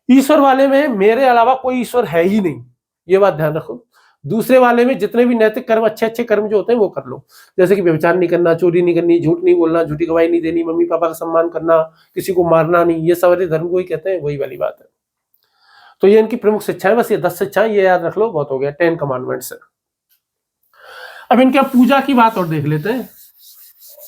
ईश्वर वाले में मेरे अलावा कोई ईश्वर है ही नहीं, ये बात ध्यान रखो। दूसरे वाले में जितने भी नैतिक कर्म, अच्छे अच्छे कर्म जो होते हैं वो कर लो, जैसे कि व्यभिचार नहीं करना, चोरी नहीं करनी, झूठ नहीं बोलना, झूठी गवाही नहीं देनी, मम्मी पापा का सम्मान करना, किसी को मारना नहीं, ये सारे धर्म को ही कहते हैं, वही वाली बात है। तो ये इनकी प्रमुख शिक्षाएं, बस ये 10 शिक्षाएं ये याद रख लो, बहुत हो गया, 10 कमांडमेंट्स है। अब इनके पूजा की बात और देख लेते हैं।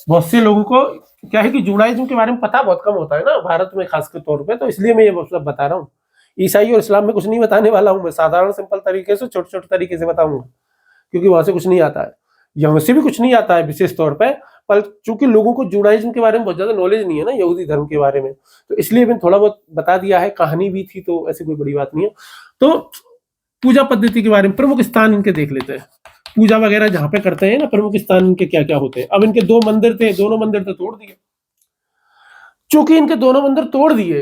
बहुत से लोगों को क्या है कि जुडाइज्म के बारे में पता बहुत कम होता है ना भारत में खास के तौर पे, तो इसलिए मैं ये मतलब बता रहा हूँ। ईसाई और इस्लाम में कुछ नहीं बताने वाला हूँ मैं, साधारण सिंपल तरीके से छोटे छोटे तरीके से बताऊंगा, क्योंकि वहां से कुछ नहीं आता है, यहाँ से भी कुछ नहीं आता है विशेष तौर पर। पर चूंकि लोगों को जुडाइज्म के बारे में बहुत ज्यादा नॉलेज नहीं है ना, यहूदी धर्म के बारे में, तो इसलिए मैंने थोड़ा बहुत बता दिया है। कहानी भी थी तो ऐसी कोई बड़ी बात नहीं है। तो पूजा पद्धति के बारे में प्रमुख स्थान इनके देख लेते हैं। पूजा वगैरह जहाँ पे करते हैं ना, प्रमुख स्थान इनके क्या क्या होते हैं। अब इनके 2 मंदिर थे, दोनों मंदिर तो तोड़ दिए। चूंकि इनके दोनों मंदिर तोड़ दिए,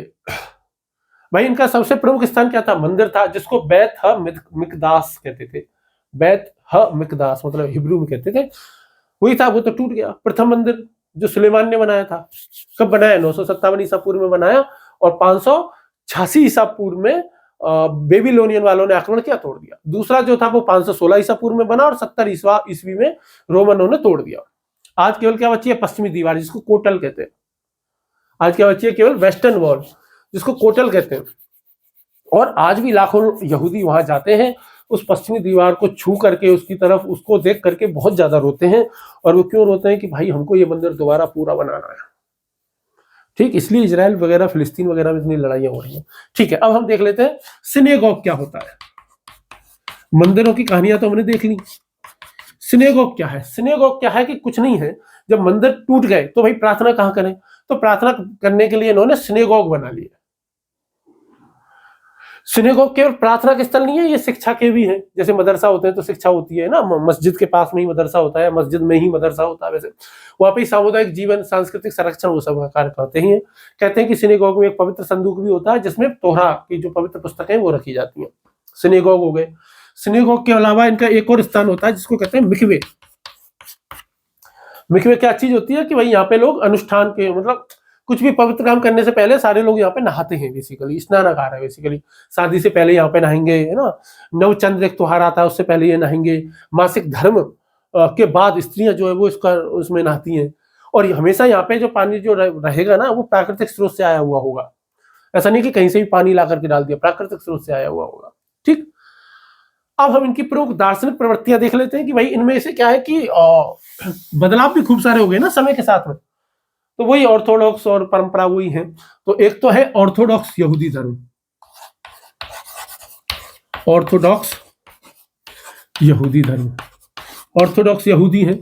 भाई इनका सबसे प्रमुख स्थान क्या था, मंदिर था जिसको बैत ह मिकदास कहते थे। बैत ह मिकदास मतलब हिब्रू में कहते थे, वही था, वो तो टूट गया। प्रथम मंदिर जो सुलेमान ने बनाया था, कब बनाया, 957 ईसा पूर्व में बनाया, और 586 ईसा पूर्व में बेबीलोनियन वालों ने आक्रमण किया, तोड़ दिया। दूसरा जो था वो 516 ईसा पूर्व में बना और 70 ईस्वी में रोमनों ने तोड़ दिया। आज केवल क्या बची है, पश्चिमी दीवार जिसको कोटल कहते हैं। आज क्या बची है, केवल वेस्टर्न वॉल जिसको कोटल कहते हैं। और आज भी लाखों यहूदी वहां जाते हैं, उस पश्चिमी दीवार को छू करके, उसकी तरफ उसको देख करके बहुत ज्यादा रोते हैं। और वो क्यों रोते हैं कि भाई हमको ये मंदिर दोबारा पूरा बनाना है। ठीक, इसलिए इजराइल वगैरह फिलिस्तीन वगैरह में इतनी लड़ाइयां हो रही हैं। ठीक है, अब हम देख लेते हैं सिनेगोग क्या होता है। मंदिरों की कहानियां तो हमने देख ली। सिनेगोग क्या है, सिनेगोग क्या है कि कुछ नहीं है, जब मंदिर टूट गए तो भाई प्रार्थना कहाँ करें, तो प्रार्थना करने के लिए इन्होंने सिनेगोग बना लिया। सिनेगोग केवल प्रार्थना के स्थल नहीं है, ये शिक्षा के भी हैं। जैसे मदरसा होते हैं तो शिक्षा होती है ना, मस्जिद के पास में ही मदरसा होता है, मस्जिद में ही मदरसा होता है। वैसे वहां पे सामुदायिक जीवन, सांस्कृतिक संरक्षण, वो सब कार्य करते ही हैं। कहते हैं कि सिनेगोग में एक पवित्र संदूक भी होता है जिसमें तोहरा की जो पवित्र पुस्तकें वो रखी जाती हैं। सिनेगोग हो गए। सिनेगोग के अलावा इनका एक और स्थान होता है जिसको कहते हैं मिकवे। मिकवे क्या चीज होती है कि भाई यहाँ पे लोग अनुष्ठान के मतलब कुछ भी पवित्र काम करने से पहले सारे लोग यहाँ पे नहाते हैं, बेसिकली स्नानागार है। बेसिकली शादी से पहले यहाँ पे नहाएंगे, है ना। नवचंद्र एक त्योहार आता है, उससे पहले ये नहाएंगे। मासिक धर्म के बाद स्त्रियां जो है वो उसमें नहाती हैं। और हमेशा यहाँ पे जो पानी जो रहेगा ना, वो प्राकृतिक स्रोत से आया हुआ होगा। ऐसा नहीं कि कहीं से भी पानी ला करके डाल दिया, प्राकृतिक स्रोत से आया हुआ होगा। ठीक, अब हम इनकी प्रमुख दार्शनिक प्रवृत्तियां देख लेते हैं कि भाई इनमें से क्या है कि बदलाव भी खूब सारे हो गए ना समय के साथ में। तो वही ऑर्थोडॉक्स और परंपरा वही है। तो एक तो है ऑर्थोडॉक्स यहूदी धर्म, ऑर्थोडॉक्स यहूदी धर्म, ऑर्थोडॉक्स यहूदी है।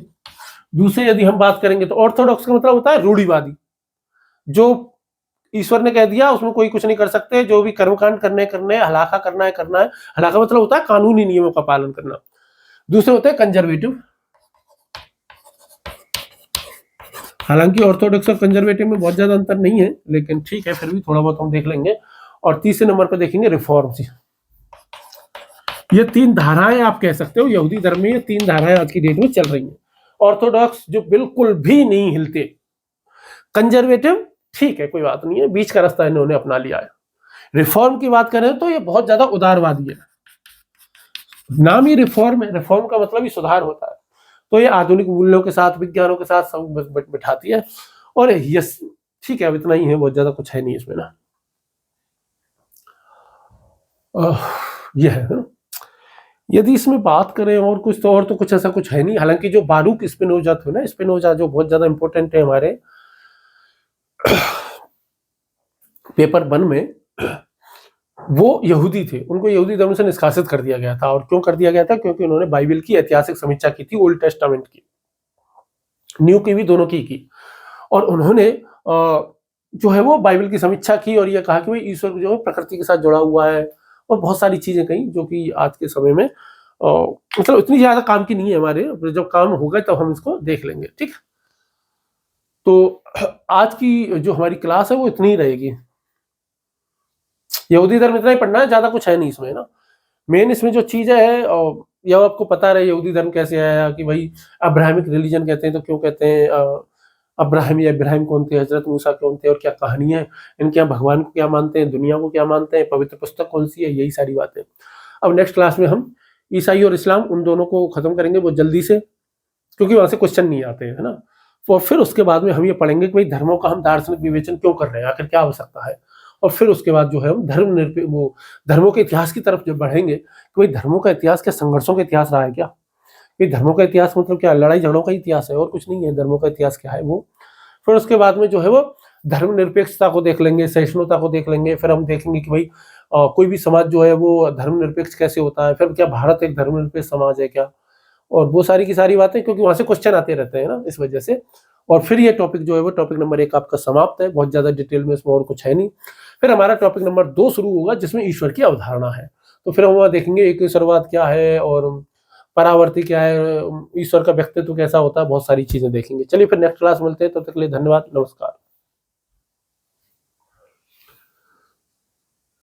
दूसरे यदि हम बात करेंगे तो ऑर्थोडॉक्स का मतलब होता है रूढ़िवादी, जो ईश्वर ने कह दिया उसमें कोई कुछ नहीं कर सकते, जो भी कर्मकांड करने हलाका करना है करना है। हलाका मतलब होता है कानूनी नियमों का पालन करना। दूसरे होते हैं कंजर्वेटिव। हालांकि ऑर्थोडॉक्स और कंजर्वेटिव में बहुत ज्यादा अंतर नहीं है, लेकिन ठीक है, फिर भी थोड़ा बहुत हम देख लेंगे। और तीसरे नंबर पर देखेंगे रिफॉर्म्स। ये 3 धाराएं आप कह सकते हो यहूदी धर्म में, ये 3 धाराएं आज की डेट में चल रही हैं। ऑर्थोडॉक्स जो बिल्कुल भी नहीं हिलते, कंजर्वेटिव ठीक है कोई बात नहीं है, बीच का रास्ता इन्होंने अपना लिया है। रिफॉर्म की बात करें तो ये बहुत ज्यादा उदारवादी है। नाम ही रिफॉर्म है, रिफॉर्म का मतलब ही सुधार होता है। तो ये आधुनिक मूल्यों के साथ, विज्ञानों के साथ सब बिठाती है। और यस ठीक है, अब इतना ही है, बहुत ज्यादा कुछ है नहीं इसमें ना। यह है। यदि इसमें बात करें और कुछ तो कुछ ऐसा कुछ है नहीं। हालांकि जो बारूक स्पिनोजा थे ना, स्पिनोजा जो बहुत ज्यादा इंपॉर्टेंट है हमारे पेपर 1 में, वो यहूदी थे। उनको यहूदी धर्म से निष्कासित कर दिया गया था। और क्यों कर दिया गया था, क्योंकि उन्होंने बाइबल की ऐतिहासिक समीक्षा की थी, ओल्ड टेस्टामेंट की, न्यू की भी, दोनों की। और उन्होंने जो है वो बाइबल की समीक्षा की और ये कहा कि भाई ईश्वर जो है प्रकृति के साथ जुड़ा हुआ है, और बहुत सारी चीजें कही जो कि आज के समय में मतलब इतनी ज्यादा काम की नहीं है हमारे। जब काम होगा तब हम इसको देख लेंगे। ठीक, तो आज की जो हमारी क्लास है वो इतनी ही रहेगी। यहूदी धर्म इतना ही पढ़ना है, ज्यादा कुछ है नहीं इसमें ना। मेन इसमें जो चीज है, यह आपको पता रहे यहूदी धर्म कैसे आया, कि भाई अब्राहमिक रिलीजन कहते हैं तो क्यों कहते हैं, अब्राहम या इब्राहिम कौन थे, हजरत मूसा कौन थे, और क्या कहानी है इनके यहाँ, भगवान को क्या मानते हैं, दुनिया को क्या मानते हैं, पवित्र पुस्तक कौन सी है, यही सारी बातें। अब नेक्स्ट क्लास में हम ईसाई और इस्लाम उन दोनों को खत्म करेंगे बहुत जल्दी से, क्योंकि वहां से क्वेश्चन नहीं आते हैं, है ना। और फिर उसके बाद में हम ये पढ़ेंगे कि भाई धर्मों का हम दार्शनिक विवेचन क्यों कर रहे हैं, आखिर क्या आवश्यकता है। और फिर उसके बाद जो है हम धर्मों के इतिहास की तरफ जब बढ़ेंगे कि भाई धर्मों का इतिहास क्या संघर्षों का इतिहास रहा है क्या, कि धर्मों का इतिहास मतलब क्या, लड़ाई झगड़ों का इतिहास है और कुछ नहीं है। धर्मों का इतिहास क्या है वो। फिर उसके बाद में जो है वो धर्मनिरपेक्षता को देख लेंगे, सहिष्णुता को देख लेंगे। फिर हम देखेंगे कि भाई कोई भी समाज जो है वो धर्मनिरपेक्ष कैसे होता है, फिर क्या भारत एक धर्मनिरपेक्ष समाज है क्या, और वो सारी की सारी बातें, क्योंकि वहाँ से क्वेश्चन आते रहते हैं ना, इस वजह से। और फिर ये टॉपिक जो है वो टॉपिक नंबर 1 आपका समाप्त है। बहुत ज़्यादा डिटेल में इसमें और कुछ है नहीं। फिर हमारा टॉपिक नंबर 2 शुरू होगा, जिसमें ईश्वर की अवधारणा है। तो फिर हम वहाँ देखेंगे एक ईश्वरवाद क्या है और परावर्ती क्या है, ईश्वर का व्यक्तित्व कैसा होता है, बहुत सारी चीज़ें देखेंगे। चलिए फिर नेक्स्ट क्लास मिलते हैं, तब तक के लिए धन्यवाद, नमस्कार।